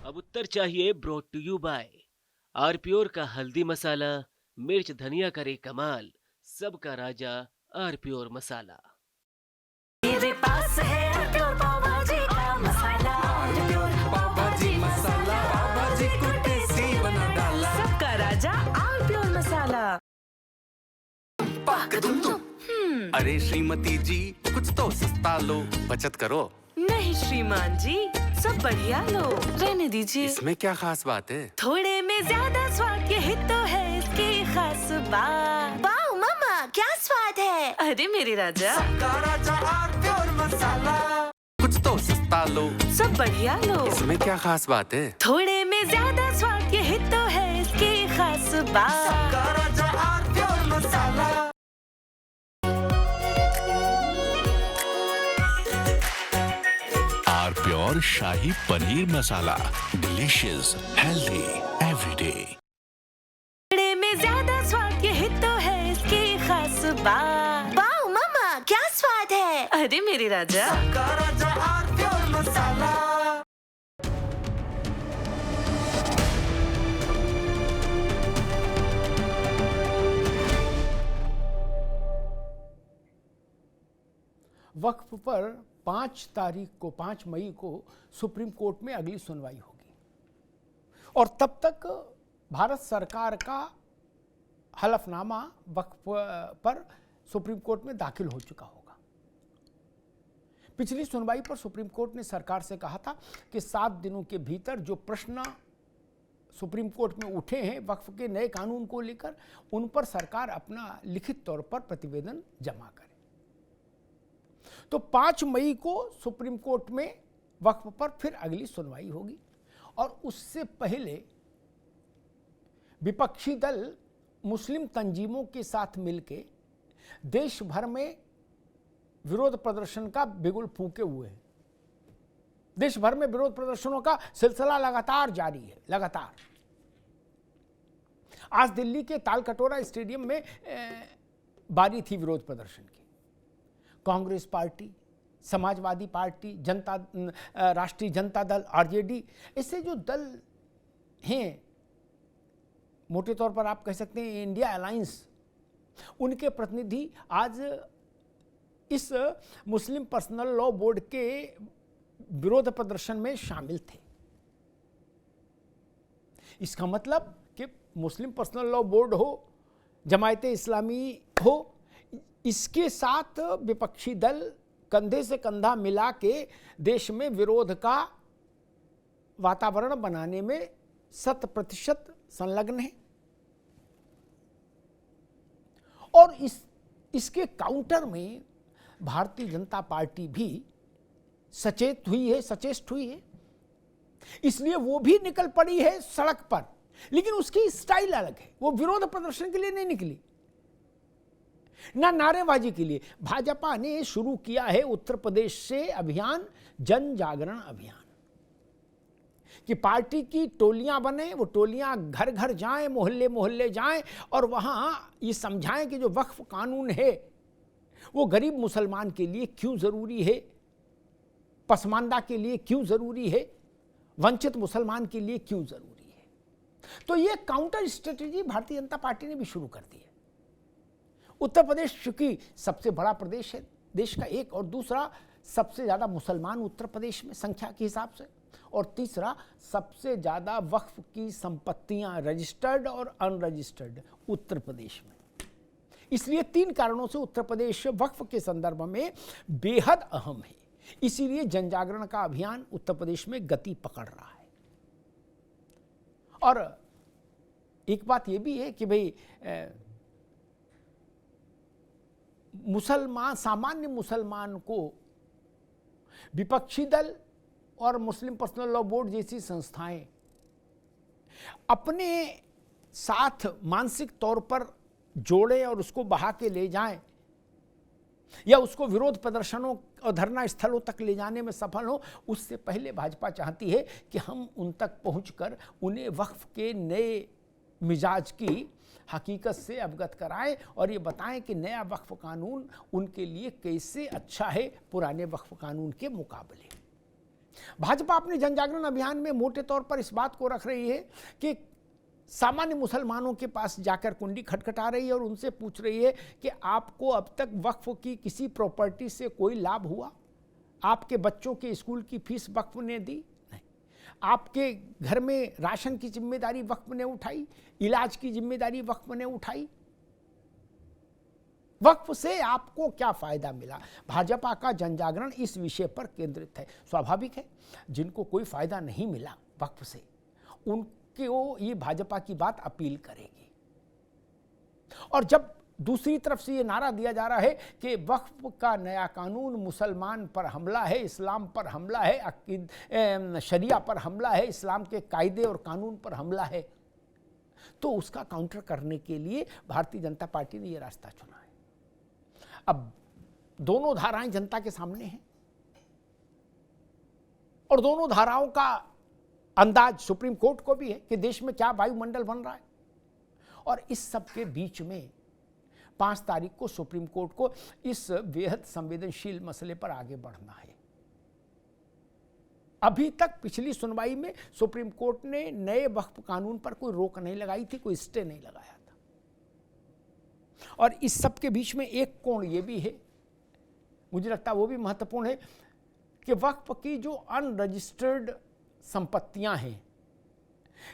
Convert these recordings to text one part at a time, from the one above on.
अब उत्तर चाहिए brought to you by our pure का हल्दी मसाला। मिर्च धनिया करे कमाल। सबका राजा आर प्योर मसाला। मेरे पास है प्योर पाव भाजी का मसाला। प्योर पाव भाजी मसाला, पाव भाजी को टेस्टी बना डाला। सबका राजा आर प्योर मसाला। पाक दुम दुम। अरे श्रीमती जी, कुछ तो सस्ता लो, बचत करो। नहीं श्रीमान जी, सब बढ़िया लो, रहने दीजिए। इसमें क्या खास बात है? थोड़े में ज्यादा स्वाद, यही तो है इसकी खास बात। वाओ मामा, क्या स्वाद है। अरे मेरे राजा, सबका राजा आर प्योर मसाला। कुछ तो सस्ता लो, सब बढ़िया लो। इसमें क्या खास बात है? थोड़े में ज्यादा स्वाद, यही तो है इसकी खास बात। सबका राजा आर प्योर मसाला। आर प्योर शाही पनीर मसाला, डिलीशियस हेल्दी एवरीडे। थोड़े में ज्यादा स्वाद, यही तो है इसकी खास बात। वाओ मामा, क्या स्वाद है। अरे मेरे राजा, सबका राजा आर प्योर मसाला। वक्फ पर 5 मई को सुप्रीम कोर्ट में अगली सुनवाई होगी और तब तक भारत सरकार का हलफनामा वक्फ पर सुप्रीम कोर्ट में दाखिल हो चुका होगा। पिछली सुनवाई पर सुप्रीम कोर्ट ने सरकार से कहा था कि 7 दिनों के भीतर जो प्रश्न सुप्रीम कोर्ट में उठे हैं वक्फ के नए कानून को लेकर, उन पर सरकार अपना लिखित तौर पर प्रतिवेदन जमा करे। तो 5 मई को सुप्रीम कोर्ट में वक्फ पर फिर अगली सुनवाई होगी और उससे पहले विपक्षी दल मुस्लिम तंजीमों के साथ मिलकर देश भर में विरोध प्रदर्शन का बिगुल फूंके हुए हैं। देश भर में विरोध प्रदर्शनों का सिलसिला लगातार जारी है। लगातार आज दिल्ली के तालकटोरा स्टेडियम में बारी थी विरोध प्रदर्शन की। कांग्रेस पार्टी, समाजवादी पार्टी, राष्ट्रीय जनता दल, आरजेडी, ऐसे जो दल हैं, मोटे तौर पर आप कह सकते हैं इंडिया अलायंस, उनके प्रतिनिधि आज इस मुस्लिम पर्सनल लॉ बोर्ड के विरोध प्रदर्शन में शामिल थे। इसका मतलब कि मुस्लिम पर्सनल लॉ बोर्ड हो, जमायते इस्लामी हो, इसके साथ विपक्षी दल कंधे से कंधा मिला के देश में विरोध का वातावरण बनाने में 100% संलग्न है। और इसके काउंटर में भारतीय जनता पार्टी भी सचेत हुई है, इसलिए वो भी निकल पड़ी है सड़क पर, लेकिन उसकी स्टाइल अलग है। वो विरोध प्रदर्शन के लिए नहीं निकली, ना नारेबाजी के लिए। भाजपा ने शुरू किया है उत्तर प्रदेश से अभियान, जन जागरण अभियान, कि पार्टी की टोलियां बने, वो टोलियां घर घर जाएं, मोहल्ले मोहल्ले जाएं और वहां ये समझाएं कि जो वक्फ कानून है वो गरीब मुसलमान के लिए क्यों जरूरी है, पसमानदा के लिए क्यों जरूरी है, वंचित मुसलमान के लिए क्यों जरूरी है। तो ये counter strategy Bharatiya Janata party ने भी शुरू कर दी है। उत्तर प्रदेश चूंकि सबसे बड़ा प्रदेश है देश का, एक, और दूसरा सबसे ज़्यादा मुसलमान उत्तर प्रदेश में संख्या के हिसाब से, और तीसरा सबसे ज़्यादा वक्फ की संपत्तियां रजिस्टर्ड और अनरजिस्टर्ड उत्तर प्रदेश में। इसलिए 3 कारणों से उत्तर प्रदेश वक्फ के संदर्भ में बेहद अहम है। इसीलिए जनजागरण का अभियान उत्तर प्रदेश में गति पकड़ रहा है। और एक बात यह भी है कि भाई मुसलमान, सामान्य मुसलमान को विपक्षी दल और मुस्लिम पर्सनल लॉ बोर्ड जैसी संस्थाएं अपने साथ मानसिक तौर पर जोड़े और उसको बहा के ले जाएं, या उसको विरोध प्रदर्शनों और धरना स्थलों तक ले जाने में सफल हो, उससे पहले भाजपा चाहती है कि हम उन तक पहुंचकर उन्हें वक्फ के नए मिजाज की हकीकत से अवगत कराएं और ये बताएं कि नया वक्फ कानून उनके लिए कैसे अच्छा है पुराने वक्फ कानून के मुकाबले। भाजपा अपने जन जागरण अभियान में मोटे तौर पर इस बात को रख रही है कि सामान्य मुसलमानों के पास जाकर कुंडी खटखटा रही है और उनसे पूछ रही है कि आपको अब तक वक्फ की किसी प्रॉपर्टी से कोई लाभ हुआ? आपके बच्चों के स्कूल की फीस वक्फ ने दी? नहीं। आपके घर में राशन की जिम्मेदारी वक्फ ने उठाई? इलाज की जिम्मेदारी वक्फ ने उठाई? वक्फ से आपको क्या फायदा मिला? भाजपा का जनजागरण इस विषय पर केंद्रित है। स्वाभाविक है, जिनको कोई फायदा नहीं मिला वक्फ से, उनको ये भाजपा की बात अपील करेगी। और जब दूसरी तरफ से ये नारा दिया जा रहा है कि वक्फ का नया कानून मुसलमान पर हमला है, इस्लाम पर हमला है, शरिया पर हमला है, इस्लाम के कायदे और कानून पर हमला है, तो उसका काउंटर करने के लिए भारतीय जनता पार्टी ने ये रास्ता चुना है। अब दोनों धाराएं जनता के सामने हैं और दोनों धाराओं का अंदाज सुप्रीम कोर्ट को भी है कि देश में क्या वायुमंडल बन रहा है। और इस सब के बीच में 5 तारीख को सुप्रीम कोर्ट को इस बेहद संवेदनशील मसले पर आगे बढ़ना है। अभी तक पिछली सुनवाई में सुप्रीम कोर्ट ने नए वक्फ कानून पर कोई रोक नहीं लगाई थी, कोई स्टे नहीं लगाया था। और इस सब के बीच में एक कोण ये भी है, मुझे लगता है वो भी महत्वपूर्ण है, कि वक्फ की जो अनरजिस्टर्ड संपत्तियां हैं,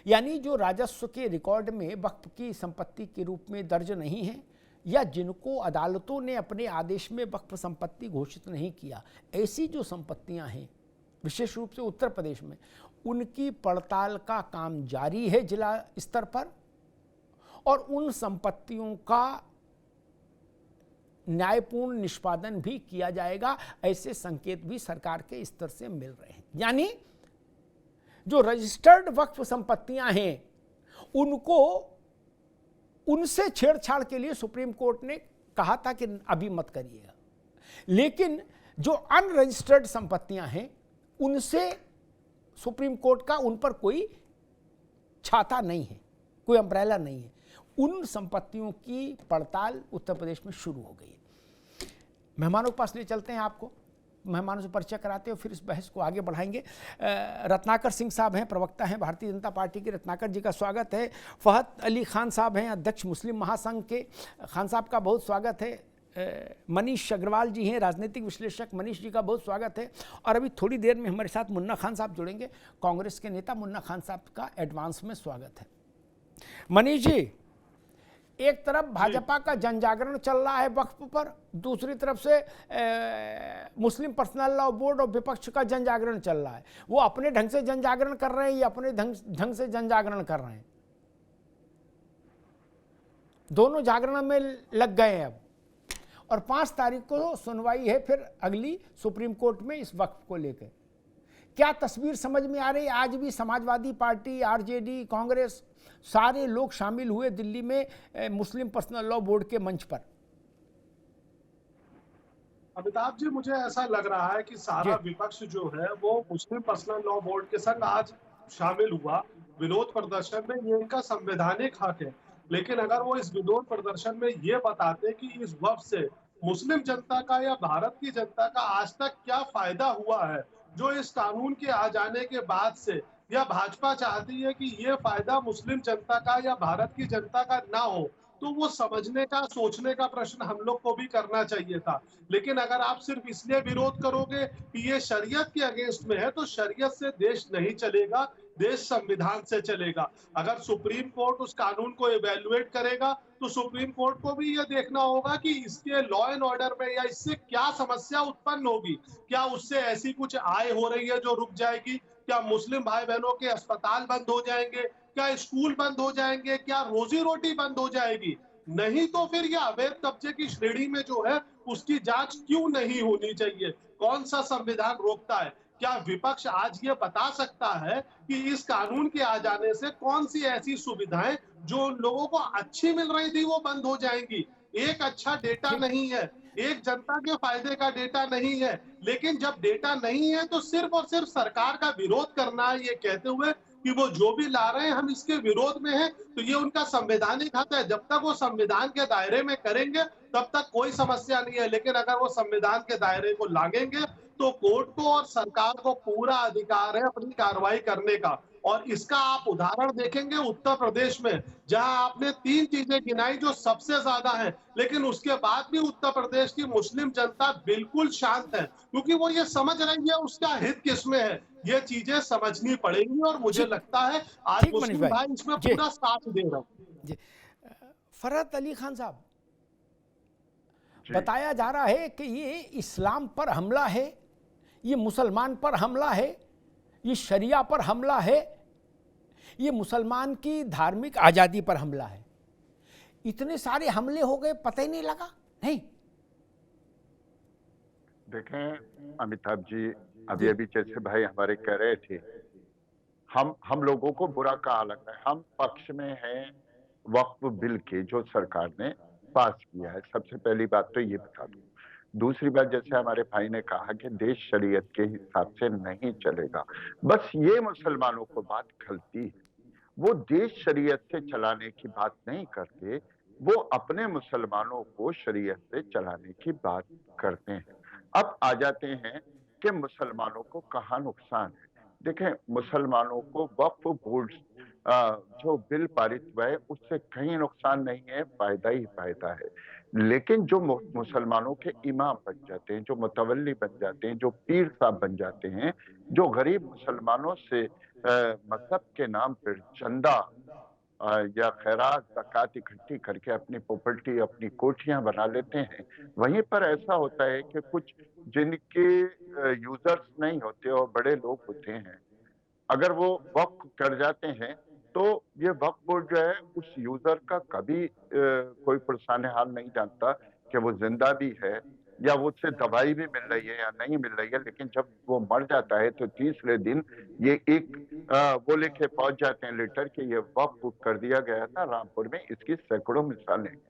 यानी जो राजस्व के रिकॉर्ड में वक्फ की संपत्ति के रूप में दर्ज नहीं है, या जिनको अदालतों ने अपने आदेश में वक्फ संपत्ति घोषित नहीं किया, ऐसी जो संपत्तियां हैं विशेष रूप से उत्तर प्रदेश में, उनकी पड़ताल का काम जारी है जिला स्तर पर। और उन संपत्तियों का न्यायपूर्ण निष्पादन भी किया जाएगा, ऐसे संकेत भी सरकार के स्तर से मिल रहे हैं। यानी जो रजिस्टर्ड वक्फ संपत्तियां हैं, उनको उनसे छेड़छाड़ के लिए सुप्रीम कोर्ट ने कहा था कि अभी मत करिएगा, लेकिन जो अनरजिस्टर्ड संपत्तियां हैं उनसे सुप्रीम कोर्ट का उन पर कोई छाता नहीं है, कोई अम्ब्रेला नहीं है। उन संपत्तियों की पड़ताल उत्तर प्रदेश में शुरू हो गई है। मेहमानों के पास ले चलते हैं, आपको मेहमानों से परिचय कराते हैं, फिर इस बहस को आगे बढ़ाएंगे। रत्नाकर सिंह साहब हैं, प्रवक्ता हैं भारतीय जनता पार्टी के। रत्नाकर जी का स्वागत है। फहद अली खान साहब हैं, अध्यक्ष मुस्लिम महासंघ के। खान साहब का बहुत स्वागत है। मनीष अग्रवाल जी हैं, राजनीतिक विश्लेषक। मनीष जी का बहुत स्वागत है। और अभी थोड़ी देर में हमारे साथ मुन्ना खान साहब जुड़ेंगे, कांग्रेस के नेता। मुन्ना खान साहब का एडवांस में स्वागत है। मनीष जी, एक तरफ भाजपा का जन जागरण चल रहा है वक्फ पर, दूसरी तरफ से मुस्लिम पर्सनल लॉ बोर्ड और विपक्ष का जन जागरण चल रहा है। वो अपने ढंग से जन जागरण कर रहे हैं या अपने ढंग से जन जागरण कर रहे हैं? दोनों जागरण में लग गए हैं अब। और 5 तारीख को सुनवाई है फिर अगली सुप्रीम कोर्ट में इस वक्फ को लेकर। क्या तस्वीर समझ में आ रही? आज भी समाजवादी पार्टी, आरजेडी, कांग्रेस, सारे लोग शामिल हुए दिल्ली में मुस्लिम पर्सनल लॉ बोर्ड के मंच पर। अमिताभ जी, मुझे ऐसा लग रहा है कि सारा विपक्ष जो है वो मुस्लिम पर्सनल लॉ बोर्ड के संग आज शामिल हुआ विरोध प्रदर्शन में। ये इनका संवैधानिक हक है, लेकिन अगर वो इस विरोध प्रदर्शन में ये बताते कि इस वक्फ से मुस्लिम जनता का या भारत की जनता का आज तक क्या फायदा हुआ है, जो इस कानून के आ जाने के बाद से, या भाजपा चाहती है कि ये फायदा मुस्लिम जनता का या भारत की जनता का ना हो, तो वो समझने का, सोचने का प्रश्न हम लोग को भी करना चाहिए था। लेकिन अगर आप सिर्फ इसलिए विरोध करोगे कि ये शरीयत के अगेंस्ट में है, तो शरीयत से देश नहीं चलेगा, देश संविधान से चलेगा। अगर सुप्रीम कोर्ट उस कानून को इवेल्युएट करेगा तो सुप्रीम कोर्ट को भी ये देखना होगा कि इसके लॉ एंड ऑर्डर में या इससे क्या समस्या उत्पन्न होगी। क्या उससे ऐसी कुछ आय हो रही है जो रुक जाएगी? क्या मुस्लिम भाई बहनों के अस्पताल बंद हो जाएंगे? क्या स्कूल बंद हो जाएंगे? क्या रोजी रोटी बंद हो जाएगी? नहीं तो फिर ये अवैध कब्जे की श्रेणी में जो है उसकी जांच क्यों नहीं होनी चाहिए? कौन सा संविधान रोकता है? क्या विपक्ष आज ये बता सकता है कि इस कानून के आ जाने से कौन सी ऐसी सुविधाएं जो लोगों को अच्छी मिल रही थी वो बंद हो जाएंगी? एक अच्छा डेटा नहीं है, एक जनता के फायदे का डेटा नहीं है। लेकिन जब डेटा नहीं है तो सिर्फ और सिर्फ सरकार का विरोध करना है, ये कहते हुए कि वो जो भी ला रहे हैं हम इसके विरोध में हैं, तो ये उनका संवैधानिक हक है। जब तक वो संविधान के दायरे में करेंगे तब तक कोई समस्या नहीं है, लेकिन अगर वो संविधान के दायरे को लांघेंगे तो कोर्ट को और सरकार को पूरा अधिकार है अपनी कार्रवाई करने का। और इसका आप उदाहरण देखेंगे उत्तर प्रदेश में, जहां आपने 3 चीजें गिनाई जो सबसे ज्यादा है, लेकिन उसके बाद भी उत्तर प्रदेश की मुस्लिम जनता बिल्कुल शांत है, क्योंकि वो ये समझ रही है उसका हित किसमें है। ये चीजें समझनी पड़ेंगी और मुझे लगता है आज ठीक मनीष मुस्लिम भाई। भाई इसमें जी। पूरा साथ दे रहे हैं। जी। फरहत अली खान साहब, बताया जा रहा है कि ये इस्लाम पर हमला है, ये मुसलमान पर हमला है, ये शरिया पर हमला है, ये मुसलमान की धार्मिक आज़ादी पर हमला है। इतने सारे हमले हो गए, पता ही नहीं लगा। नहीं, देखें अमिताभ जी, अभी अभी जैसे भाई हमारे कह रहे थे, हम लोगों को बुरा कहा लगता है। हम पक्ष में हैं वक्फ बिल के जो सरकार ने पास किया है। सबसे पहली बात तो ये बता दूं। दूसरी बात, जैसे हमारे भाई ने कहा कि देश शरीयत के हिसाब से नहीं चलेगा, बस ये मुसलमानों को बात खलती है। वो देश शरीयत से चलाने की बात नहीं करते, वो अपने मुसलमानों को शरीयत से चलाने की बात करते हैं। अब आ जाते हैं कि मुसलमानों को कहाँ नुकसान है। देखें, मुसलमानों को वक्फ बोर्ड जो बिल पारित हुआ है उससे कहीं नुकसान नहीं है, फायदा ही फायदा है। लेकिन जो मुसलमानों के इमाम बन जाते हैं, जो मुतवल्ली बन जाते हैं, जो पीर साहब बन जाते हैं, जो गरीब मुसलमानों से मजहब के नाम पर चंदा या खैरात ज़कात इकट्ठी करके अपनी प्रॉपर्टी, अपनी कोठियां बना लेते हैं, वहीं पर ऐसा होता है कि कुछ जिनके यूजर्स नहीं होते और बड़े लोग होते हैं, अगर वो वक्फ कर जाते हैं तो ये वक्फ बोर्ड जो है उस यूजर का कभी कोई परेशान हाल नहीं जानता कि वो जिंदा भी है या वो उससे दवाई भी मिल रही है या नहीं मिल रही है। लेकिन जब वो मर जाता है तो तीसरे दिन ये एक वो लेके पहुंच जाते हैं लेटर कि ये वक्फ कर दिया गया था रामपुर में। इसकी सैकड़ों मिसालें हैं।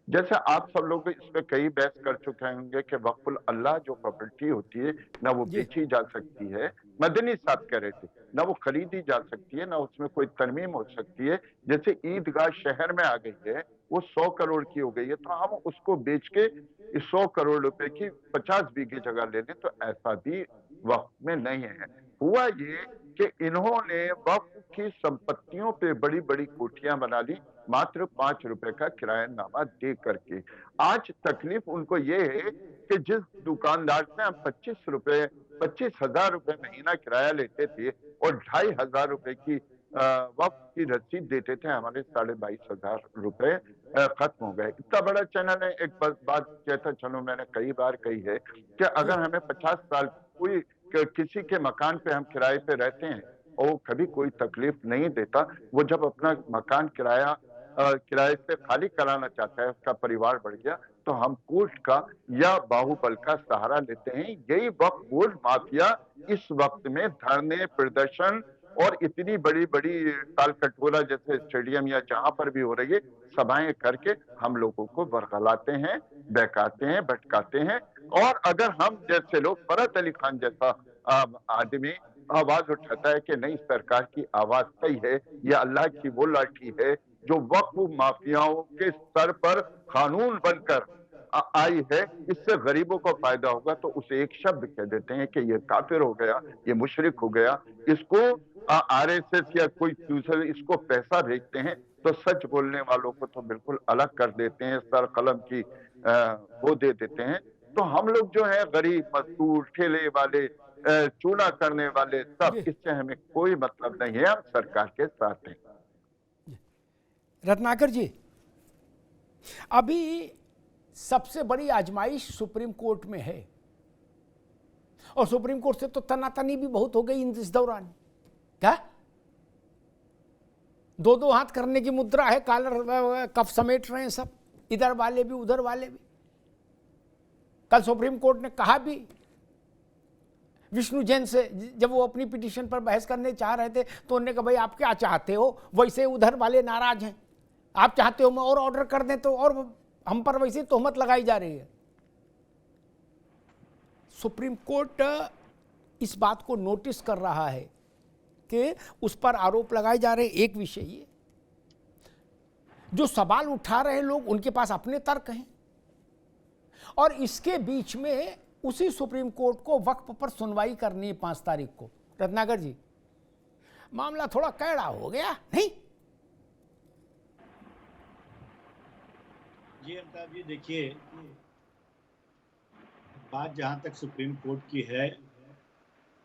जैसे आप सब लोग इस पे कई बहस कर चुके होंगे कि वक्फुल अल्लाह जो प्रॉपर्टी होती है ना वो बेची जा सकती है, मदनी साहब कह रहे थे, ना वो खरीदी जा सकती है, ना उसमें कोई तरमीम हो सकती है। जैसे ईदगाह शहर में आ गई है, वो 100 करोड़ की हो गई है, तो हम उसको बेच के इस 100 करोड़ रुपए की 50 बीघे जगह ले लें, तो ऐसा भी वक्फ में नहीं है। हुआ ये कि इन्होंने वक्फ की संपत्तियों पे बड़ी बड़ी कोठियां बना ली मात्र 5 रुपए का किरायानामा दे करके। आज तकलीफ उनको ये है कि जिस दुकानदार से हम 25,000 रुपए महीना किराया लेते थे और 2,500 रुपए की वक्फ की रसीद देते थे, हमारे 22,500 रुपए खत्म हो गए। इतना बड़ा चैनल है। एक बात कहता चलो, मैंने कई बार कही है कि अगर हमें 50 साल कोई किसी के मकान पे हम किराए पे रहते हैं और वो कभी कोई तकलीफ नहीं देता, वो जब अपना मकान किराए से खाली कराना चाहता है, उसका परिवार बढ़ गया, तो हम कोर्ट का या बाहुबल का सहारा लेते हैं। यही वक्फ बोर्ड माफिया इस वक्त में धरने, प्रदर्शन और इतनी बड़ी बड़ी तालकटोरा जैसे स्टेडियम या जहां पर भी हो रही है सभाएं करके हम लोगों को बरगलाते हैं, बहकाते हैं, भटकाते हैं। और अगर हम जैसे लोग, फरहत अली खान जैसा आदमी आवाज उठाता है कि नहीं, सरकार की आवाज सही है, यह अल्लाह की वो लाठी है जो वक्फ माफियाओं के सर पर कानून बनकर आई है, इससे गरीबों को फायदा होगा, तो उसे एक शब्द कह देते हैं कि ये काफिर हो गया, ये मुशरिक हो गया। इसको आरएसएस या कोई दूसरे इसको पैसा भेजते हैं तो सच बोलने वालों को तो बिल्कुल अलग कर देते हैं, सर कलम की वो दे देते हैं। तो हम लोग जो है गरीब मजदूर, ठेले वाले, चूना करने वाले, सब, इससे हमें कोई मतलब नहीं है, हम सरकार के साथ हैं। रत्नाकर जी, अभी सबसे बड़ी आजमाइश सुप्रीम कोर्ट में है और सुप्रीम कोर्ट से तो तनातनी भी बहुत हो गई इस दौरान। क्या 2-2 हाथ करने की मुद्रा है, कॉलर कफ समेट रहे हैं सब, इधर वाले भी उधर वाले भी। कल सुप्रीम कोर्ट ने कहा भी विष्णु जैन से, जब वो अपनी पिटीशन पर बहस करने चाह रहे थे तो उन्होंने कहा भाई आप क्या चाहते हो, वैसे उधर वाले नाराज हैं, आप चाहते हो मैं और ऑर्डर कर दें, तो और हम पर वैसे तोहमत लगाई जा रही है। सुप्रीम कोर्ट इस बात को नोटिस कर रहा है कि उस पर आरोप लगाए जा रहे। एक विषय ये, जो सवाल उठा रहे लोग उनके पास अपने तर्क हैं और इसके बीच में उसी सुप्रीम कोर्ट को वक्फ पर सुनवाई करनी है 5 तारीख को। रत्नाकर जी, मामला थोड़ा कैड़ा हो गया नहीं? जी अमिताभ जी, देखिए, बात जहां तक सुप्रीम कोर्ट की है,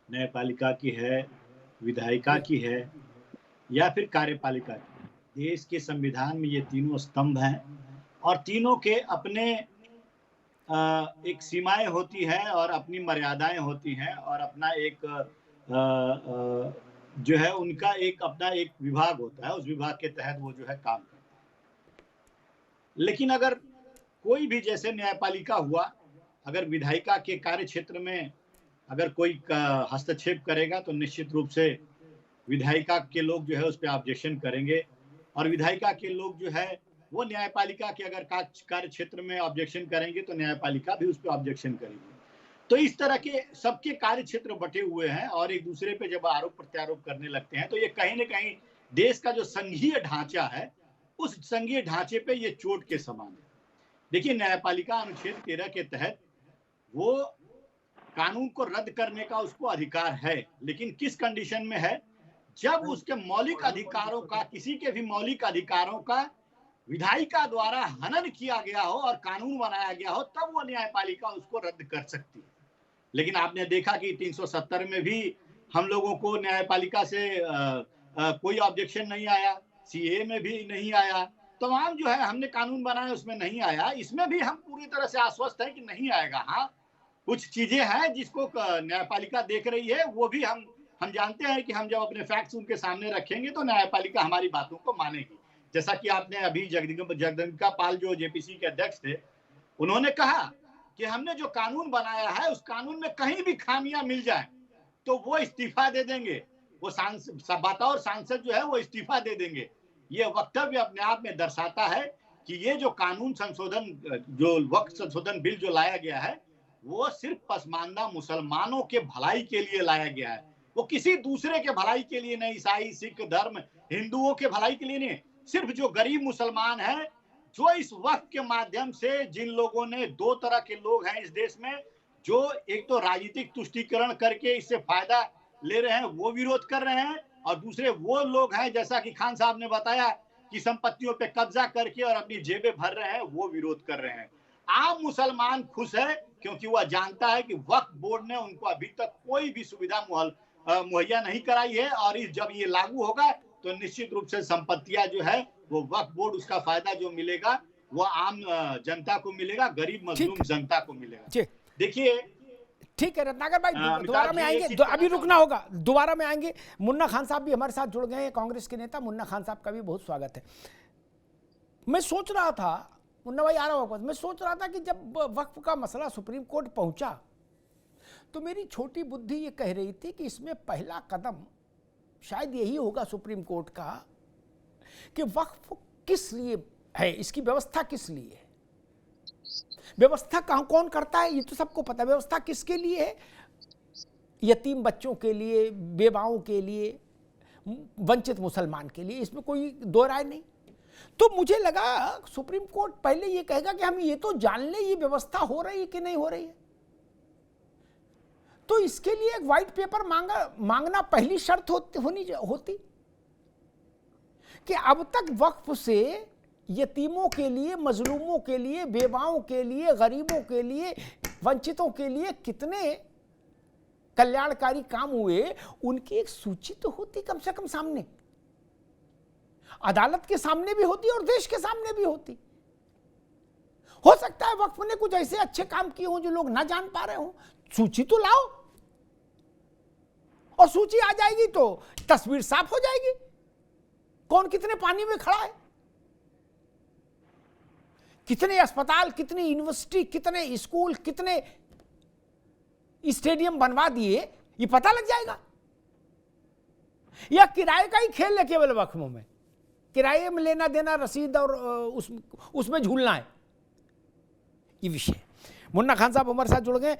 न्यायपालिका की है, विधायिका की है या फिर कार्यपालिका की, देश के संविधान में ये तीनों स्तंभ हैं और तीनों के अपने एक सीमाएं होती हैं और अपनी मर्यादाएं होती हैं और अपना एक जो है उनका एक अपना एक विभाग होता है, उस विभाग के तहत वो जो है काम करते हैं। लेकिन अगर कोई भी, जैसे न्यायपालिका हुआ, अगर विधायिका के कार्य क्षेत्र में अगर कोई हस्तक्षेप करेगा तो निश्चित रूप से विधायिका के लोग जो है उस पर ऑब्जेक्शन करेंगे और विधायिका के लोग जो है वो न्यायपालिका के अगर कार्य क्षेत्र में ऑब्जेक्शन करेंगे तो न्यायपालिका भी उस पर ऑब्जेक्शन करेगी। तो इस तरह के सबके कार्य क्षेत्र बटे हुए हैं और एक दूसरे पे जब आरोप प्रत्यारोप करने लगते हैं तो ये कहीं ना कहीं देश का जो संघीय ढांचा है, उस संघीय ढांचे पे ये चोट के समान है। देखिए, न्यायपालिका अनुच्छेद 13 के तहत वो कानून को रद्द करने का उसको अधिकार है, लेकिन किस कंडीशन में है? जब उसके मौलिक अधिकारों का, किसी के भी मौलिक अधिकारों का विधायिका द्वारा हनन किया गया हो और कानून बनाया गया हो, तब वो न्यायपालिका उसको रद्द कर सकती है। लेकिन आपने देखा कि 370 में भी हम लोगों को न्यायपालिका से कोई ऑब्जेक्शन नहीं आया, सीए में भी नहीं आया, तमाम जो है हमने कानून बनाया उसमें नहीं आया। इसमें भी हम पूरी तरह से आश्वस्त हैं कि नहीं आएगा। हाँ, कुछ चीजें हैं जिसको न्यायपालिका देख रही है, वो भी हम जानते हैं कि हम जब अपने फैक्ट्स उनके सामने रखेंगे तो न्यायपालिका हमारी बातों को मानेगी। जैसा कि आपने अभी जगदम्बिका पाल जो जेपीसी के अध्यक्ष थे, उन्होंने कहा कि हमने जो कानून बनाया है उस कानून में कहीं भी खामियां मिल जाए तो वो इस्तीफा दे देंगे, वो बतौर सांसद जो है वो इस्तीफा दे देंगे। ये वक्तव्य अपने आप में दर्शाता है कि ये जो कानून संशोधन, जो वक्फ संशोधन बिल जो लाया गया है, वो सिर्फ पसमानदा मुसलमानों के भलाई के लिए लाया गया है, वो किसी दूसरे के भलाई के लिए नहीं, ईसाई, सिख धर्म, हिंदुओं के भलाई के लिए नहीं, सिर्फ जो गरीब मुसलमान हैं, जो इस वक्त के माध्यम से, जिन लोगों ने, 2 तरह के लोग हैं इस देश में, जो एक तो राजनीतिक तुष्टीकरण करके इससे फायदा ले रहे हैं, वो विरोध कर रहे हैं, और दूसरे वो लोग हैं, जैसा कि खान साहब ने बताया, कि संपत्तियों पे कब्जा करके और अपनी जेबें भर रहे हैं, वो विरोध कर रहे हैं। आम मुसलमान खुश है क्योंकि वह जानता है कि वक्फ बोर्ड ने उनको अभी तक कोई भी सुविधा मुहैया नहीं कराई है, और जब ये लागू होगा तो निश्चित रूप से संपत्तियां जो है वो वक्फ बोर्ड, उसका फायदा जो मिलेगा वो आम जनता को मिलेगा, गरीब मजलूम जनता को मिलेगा। देखिए, ठीक है रत्नाकर भाई, दोबारा में आएंगे, अभी रुकना होगा, दोबारा में आएंगे। मुन्ना खान साहब भी हमारे साथ जुड़ गए हैं, कांग्रेस के नेता। मुन्ना खान साहब का भी बहुत स्वागत है। मैं सोच रहा था, मुन्ना भाई आ रहा होगा, मैं सोच रहा था कि जब वक्फ का मसला सुप्रीम कोर्ट पहुंचा तो मेरी छोटी बुद्धि ये कह रही थी कि इसमें पहला कदम शायद यही होगा सुप्रीम कोर्ट का कि वक्फ किस लिए है, इसकी व्यवस्था किस लिए है, व्यवस्था कौन करता है, ये तो सबको पता है। व्यवस्था किसके लिए है? यतीम बच्चों के लिए, बेवाओं के लिए, वंचित मुसलमान के लिए, इसमें कोई दो राय नहीं। तो मुझे लगा सुप्रीम कोर्ट पहले ये कहेगा कि हम ये तो जान लें ये व्यवस्था हो रही है कि नहीं हो रही है, तो इसके लिए एक व्हाइट पेपर मांगना पहली शर्त होती कि अब तक वक्फ से यतीमों के लिए, मजलूमों के लिए, बेवाओं के लिए, गरीबों के लिए, वंचितों के लिए कितने कल्याणकारी काम हुए, उनकी एक सूची तो होती कम से कम सामने, अदालत के सामने भी होती और देश के सामने भी होती। हो सकता है वक्फ ने कुछ ऐसे अच्छे काम किए हों जो लोग ना जान पा रहे हों, सूची तो लाओ, और सूची आ जाएगी तो तस्वीर साफ हो जाएगी, कौन कितने पानी में खड़ा है, कितने अस्पताल, कितनी यूनिवर्सिटी, कितने स्कूल, कितने स्टेडियम बनवा दिए, ये पता लग जाएगा। या किराए का ही खेल है केवल वक्फों में, किराए में लेना देना, रसीद और उसमें झूलना है ये विषय। मुन्ना खान साहब हमारे साथ जुड़ गए।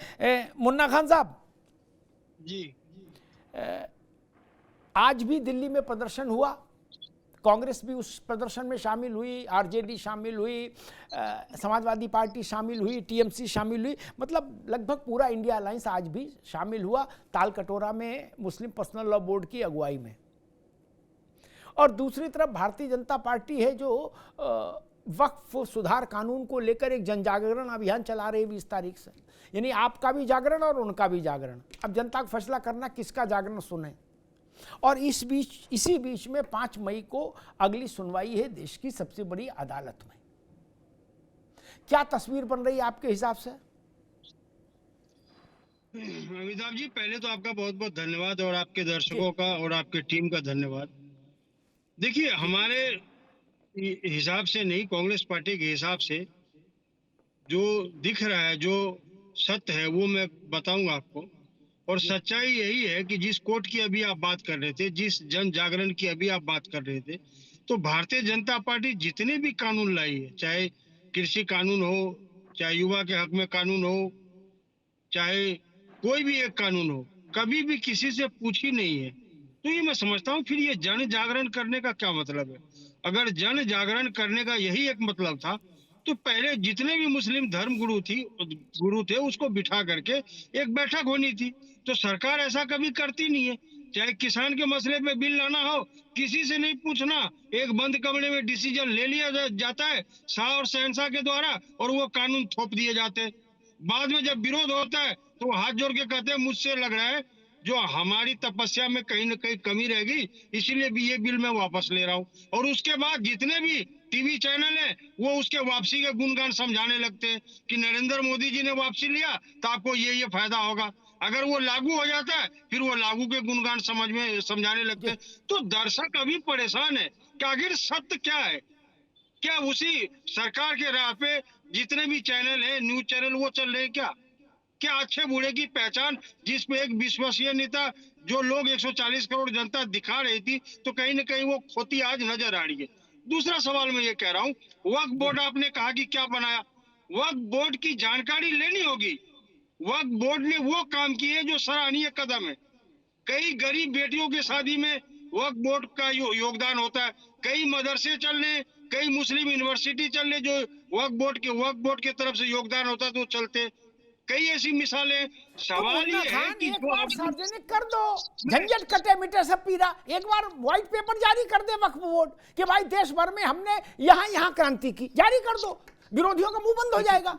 मुन्ना खान साहब जी, आज भी दिल्ली में प्रदर्शन हुआ, कांग्रेस भी उस प्रदर्शन में शामिल हुई, आरजेडी शामिल हुई, समाजवादी पार्टी शामिल हुई, टीएमसी शामिल हुई, मतलब लगभग पूरा इंडिया अलायंस आज भी शामिल हुआ ताल कटोरा में मुस्लिम पर्सनल लॉ बोर्ड की अगुवाई में। और दूसरी तरफ भारतीय जनता पार्टी है जो वक्फ सुधार कानून को लेकर एक जन जागरण अभियान चला रही है 20 तारीख से, यानी आपका भी जागरण और उनका भी जागरण। अब जनता को फैसला करना किसका जागरण सुने। और इसी बीच में 5 मई को अगली सुनवाई है देश की सबसे बड़ी अदालत में। क्या तस्वीर बन रही है आपके हिसाब से? अमिताभ जी, पहले तो आपका बहुत बहुत धन्यवाद और आपके दर्शकों का और आपके टीम का धन्यवाद। देखिए, हमारे हिसाब से नहीं, कांग्रेस पार्टी के हिसाब से जो दिख रहा है, जो सत्य है, वो मैं बताऊंगा आपको। और सच्चाई यही है कि जिस कोर्ट की अभी आप बात कर रहे थे, जिस जन जागरण की अभी आप बात कर रहे थे, तो भारतीय जनता पार्टी जितने भी कानून लाई है, चाहे कृषि कानून हो, चाहे युवा के हक में कानून हो, चाहे कोई भी एक कानून हो, कभी भी किसी से पूछी नहीं है। तो ये मैं समझता हूँ, फिर ये जन जागरण करने का क्या मतलब है? अगर जन जागरण करने का यही एक मतलब था, तो पहले जितने भी मुस्लिम धर्म गुरु थे उसको बिठा करके एक बैठक होनी थी। तो सरकार ऐसा कभी करती नहीं है। चाहे किसान के मसले पे बिल लाना हो, किसी से नहीं पूछना, एक बंद कमरे में डिसीजन ले लिया जाता है शाह और शहनशाह के द्वारा, और वो कानून थोप दिए जाते हैं। बाद में जब विरोध होता है तो वो हाथ जोड़ के कहते हैं मुझसे लग रहा है जो हमारी तपस्या में कहीं ना कहीं कमी रहेगी, इसीलिए भी ये बिल मैं वापस ले रहा हूँ। और उसके बाद जितने भी टीवी चैनल है वो उसके वापसी के गुणगान समझाने लगते हैं कि नरेंद्र मोदी जी ने वापसी लिया तो आपको ये फायदा होगा। अगर वो लागू हो जाता है फिर वो लागू के गुणगान समझाने लगते हैं। तो दर्शक अभी परेशान है कि आखिर सत्य क्या है। क्या उसी सरकार के राह पे जितने भी चैनल है, न्यूज चैनल, वो चल रहे हैं क्या अच्छे बुरे की पहचान, जिसपे एक विश्वसनीय नेता जो लोग 140 करोड़ जनता दिखा रही थी, तो कहीं ना कहीं वो खोती आज नजर आ रही है। दूसरा सवाल मैं ये कह रहा हूँ, वक्फ बोर्ड आपने कहा कि क्या बनाया, वक्फ बोर्ड की जानकारी लेनी होगी। वक्फ बोर्ड ने वो काम किए जो सराहनीय कदम है। कई गरीब बेटियों की शादी में वक्फ बोर्ड का योगदान होता है। कई मदरसे चलने, कई मुस्लिम यूनिवर्सिटी चलने जो वक्फ बोर्ड की तरफ से योगदान होता है तो चलते। कई ऐसी मिसालें। सवाल ये है कि एक बार सार्वजनिक कर दो, झंझट कटे मिटे सब पीरा। एक बार व्हाइट पेपर जारी कर दे वक्फ बोर्ड कि भाई देश भर में हमने यहाँ क्रांति की, जारी कर दो, विरोधियों का मुंह बंद हो जाएगा।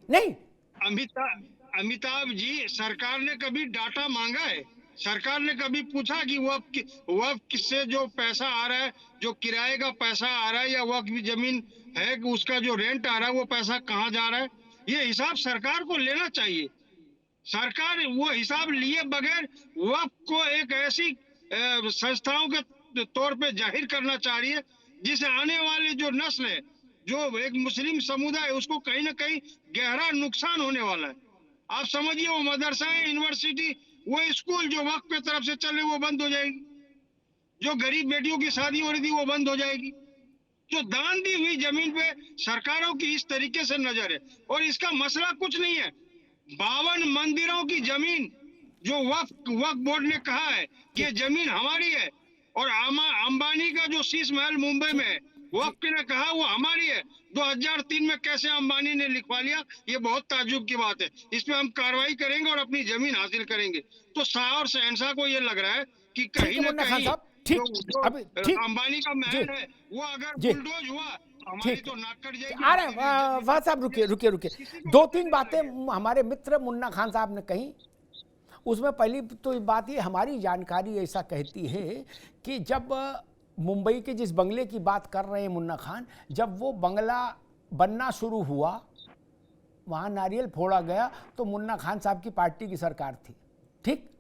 नहीं अमिताभ जी, सरकार ने कभी डाटा मांगा है? सरकार ने कभी पूछा कि वक्फ से जो पैसा आ रहा है, जो किराए का पैसा आ रहा है या वक्फ की जमीन है उसका जो रेंट आ रहा है, वो पैसा कहाँ जा रहा है? ये हिसाब सरकार को लेना चाहिए। सरकार वो हिसाब लिए बगैर वक्फ को एक ऐसी संस्थाओं के तौर पे जाहिर करना चाह रही है जिसे आने वाले जो नस्ल है, जो एक मुस्लिम समुदाय है, उसको कहीं ना कहीं गहरा नुकसान होने वाला है। आप समझिए, वो मदरसा, यूनिवर्सिटी, वो स्कूल जो वक्फ पे तरफ से चल रहे वो बंद हो जाएगी। जो गरीब बेटियों की शादी हो रही थी वो बंद हो जाएगी। जो दान दी हुई जमीन पे सरकारों की इस तरीके से नजर है। और इसका मसला कुछ नहीं है, 52 मंदिरों की जमीन जो वक्फ बोर्ड ने कहा है कि जमीन हमारी है, और अंबानी का जो शीश महल मुंबई में है, वक्फ ने कहा वो हमारी है। 2003 में कैसे अंबानी ने लिखवा लिया, ये बहुत ताज्जुब की बात है। इस पे हम कार्रवाई करेंगे और अपनी जमीन हासिल करेंगे। तो शाह और शहनशाह को ये लग रहा है कि कहीं ना कहीं अंबानी का महल है वो अगर बुलडोज हुआ हमारी तो नाक कट जाएगी। अरे वाह साहब, रुकिए 2-3 बातें हमारे मित्र मुन्ना खान साहब ने कही। उसमें पहली तो बात ये, हमारी जानकारी ऐसा कहती है कि जब मुंबई के जिस बंगले की बात कर रहे हैं मुन्ना खान, जब वो बंगला बनना शुरू हुआ, वहाँ नारियल फोड़ा गया, तो मुन्ना खान साहब की पार्टी की सरकार थी, ठीक?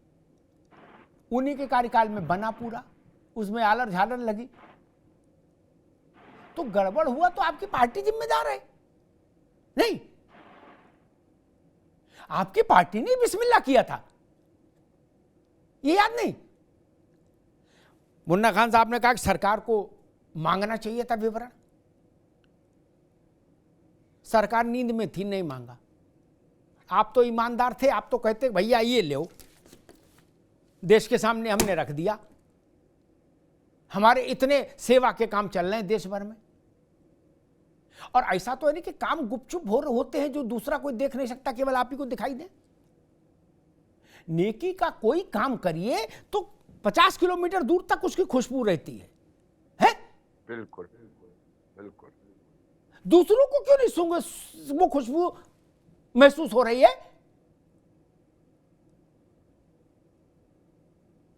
उन्हीं के कार्यकाल में बना पूरा, उसमें आलर झालर लगी, तो गड़बड़ हुआ तो आपकी पार्टी जिम्मेदार है? नहीं, आपकी पार्टी ने बिस्मिल्लाह किया था, ये याद नहीं? मुन्ना खान साहब ने कहा कि सरकार को मांगना चाहिए था विवरण, सरकार नींद में थी, नहीं मांगा। आप तो ईमानदार थे, आप तो कहते भैया ये लो, देश के सामने हमने रख दिया। हमारे इतने सेवा के काम चल रहे हैं देश भर में। और ऐसा तो है नहीं कि काम गुपचुप होते हैं जो दूसरा कोई देख नहीं सकता, केवल आप ही को दिखाई दे। नेकी का कोई काम करिए तो 50 किलोमीटर दूर तक उसकी खुशबू रहती है? बिल्कुल बिल्कुल। दूसरों को क्यों नहीं सूंघ वो खुशबू महसूस हो रही है?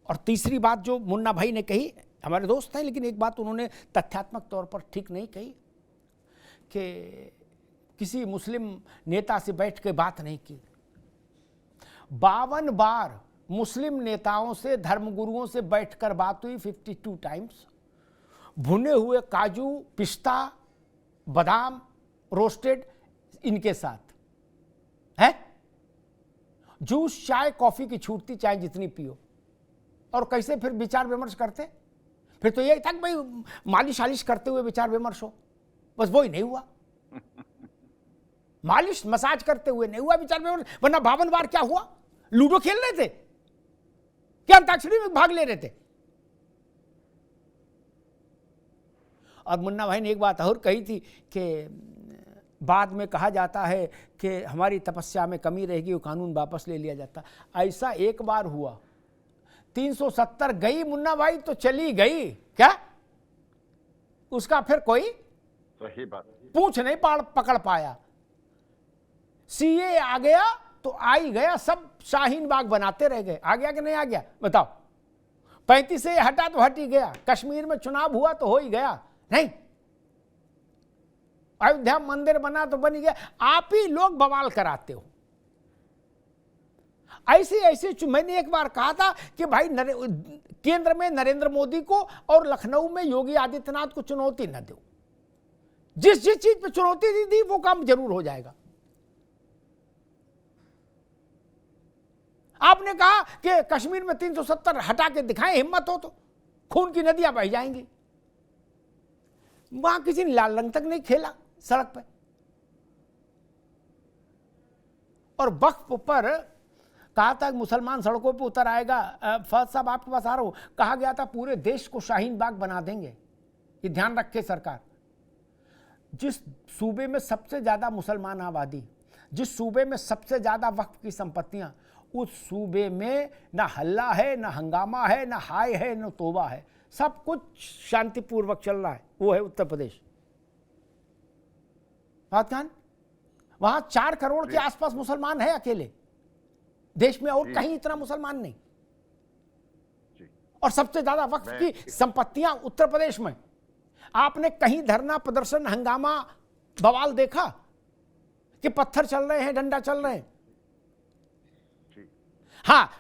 और तीसरी बात जो मुन्ना भाई ने कही, हमारे दोस्त हैं लेकिन एक बात उन्होंने तथ्यात्मक तौर पर ठीक नहीं कही कि किसी मुस्लिम नेता से बैठ के बात नहीं की। 52 बार मुस्लिम नेताओं से, धर्मगुरुओं से बैठकर बात हुई, 52 टाइम्स। भुने हुए काजू, पिस्ता, बादाम रोस्टेड इनके साथ है। जूस, चाय, कॉफी की छूटती, चाय जितनी पियो। और कैसे फिर विचार विमर्श करते? फिर तो ये था कि भाई मालिश आलिश करते हुए विचार विमर्श हो, बस वो ही नहीं हुआ। मालिश मसाज करते हुए नहीं हुआ विचार विमर्श। वरना 52 बार क्या हुआ? लूडो खेल रहे थे क्या? अंताक्षरी में भाग ले रहे थे? और मुन्ना भाई ने एक बात और कही थी कि बाद में कहा जाता है कि हमारी तपस्या में कमी रहेगी, वो कानून वापस ले लिया जाता। ऐसा एक बार हुआ। 370 गई मुन्ना भाई तो चली गई क्या? उसका फिर कोई सही बात पूछ नहीं पकड़ पाया। सीए आ गया तो आ ही गया, सब शाहीन बाग बनाते रह गए। आ गया कि नहीं आ गया बताओ? 35 से हटा तो हट ही गया। कश्मीर में चुनाव हुआ तो हो ही गया नहीं? अयोध्या मंदिर बना तो बन ही गया। आप ही लोग बवाल कराते हो। ऐसे मैंने एक बार कहा था कि भाई केंद्र में नरेंद्र मोदी को और लखनऊ में योगी आदित्यनाथ को चुनौती न दो। जिस चीज पे चुनौती दी वो काम जरूर हो जाएगा। आपने कहा कि कश्मीर में 370 हटा के दिखाएं, हिम्मत हो तो खून की नदियां बह जाएंगी। वहां किसी ने लाल रंग तक नहीं खेला सड़क पे। और वक्फ पर कहा था मुसलमान सड़कों पे उतर आएगा। फौज साहब आपके पास आ रहा हूं, कहा गया था पूरे देश को शाहीन बाग बना देंगे। ये ध्यान रखे सरकार। जिस सूबे में सबसे ज्यादा मुसलमान आबादी, जिस सूबे में सबसे ज्यादा वक्फ की संपत्तियां, उस सूबे में ना हल्ला है, ना हंगामा है, ना हाय है, ना तोबा है। सब कुछ शांतिपूर्वक चल रहा है। वो है उत्तर प्रदेश। बात कहां? वहां 4 करोड़ के आसपास मुसलमान है अकेले देश में, और कहीं इतना मुसलमान नहीं। और सबसे ज्यादा वक्फ की संपत्तियां उत्तर प्रदेश में। आपने कहीं धरना, प्रदर्शन, हंगामा, बवाल देखा कि पत्थर चल रहे हैं, डंडा चल रहे हैं? हाँ,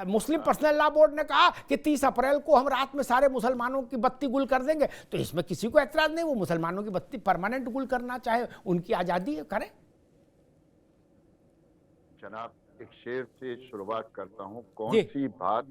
मुस्लिम पर्सनल लॉ बोर्ड ने कहा कि 30 अप्रैल को हम रात में सारे मुसलमानों की बत्ती गुल कर देंगे। तो इसमें किसी को एतराज नहीं। वो मुसलमानों की बत्ती परमानेंट गुल करना चाहे, उनकी आजादी है, करें। जनाब, एक शेर से शुरुआत करता हूं। कौन सी बात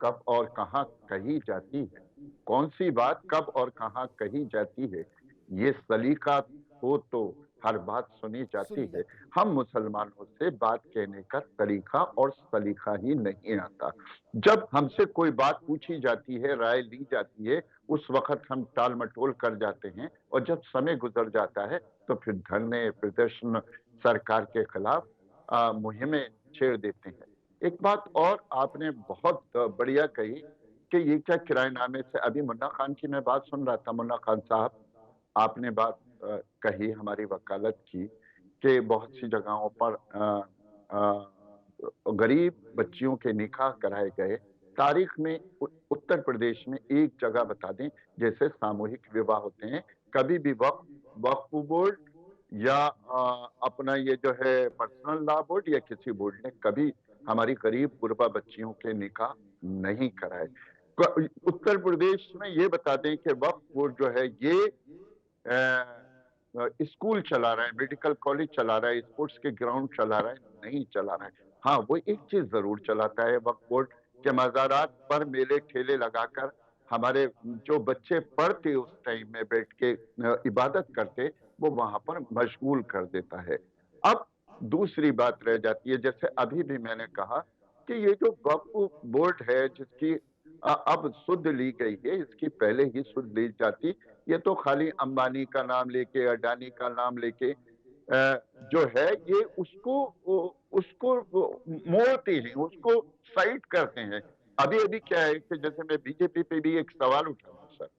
कब और कहां कही जाती है? कौन सी बात कब और कहां कही जाती है? ये सलीका हो तो हर बात सुनी जाती है। हम मुसलमानों से बात कहने का तरीका और सलीका ही नहीं आता। जब हमसे कोई बात पूछी जाती है, राय ली जाती है, उस वक्त हम टाल मटोल कर जाते हैं। और जब समय गुजर जाता है तो फिर धरने, प्रदर्शन, सरकार के खिलाफ मुहिमें छेड़ देते हैं। एक बात और आपने बहुत बढ़िया कही कि ये क्या किराएनामे से, अभी मुन्ना खान की मैं बात सुन रहा था। मुन्ना खान साहब, आपने बात कही, हमारी वकालत की कि बहुत सी जगहों पर गरीब बच्चियों के निकाह कराए गए। तारीख में उत्तर प्रदेश में एक जगह बता दें जैसे सामूहिक विवाह होते हैं, कभी भी वक्फ बोर्ड या अपना ये जो है पर्सनल लॉ बोर्ड या किसी बोर्ड ने कभी हमारी गरीब गुरबा बच्चियों के निकाह नहीं कराए। उत्तर प्रदेश में ये बता दें कि वक्फ बोर्ड जो है ये स्कूल चला रहा है, मेडिकल कॉलेज चला रहा है, स्पोर्ट्स के ग्राउंड चला रहा है, नहीं चला रहा है। हाँ, वो एक चीज जरूर चलाता है वक्फ बोर्ड के मज़ारात पर मेले ठेले लगाकर हमारे जो बच्चे पढ़ते उस टाइम में बैठ के इबादत करते, वो वहां पर मशगूल कर देता है। अब दूसरी बात रह जाती है, जैसे अभी भी मैंने कहा कि ये जो वक्फ बोर्ड है जिसकी अब सुध ली गई है, इसकी पहले ही सुध ली जाती। ये तो खाली अंबानी का नाम लेके, अडानी का नाम लेके जो है ये उसको मोड़ते हैं, उसको साइड करते हैं। अभी अभी क्या है कि जैसे मैं बीजेपी पे भी एक सवाल उठाऊं सर,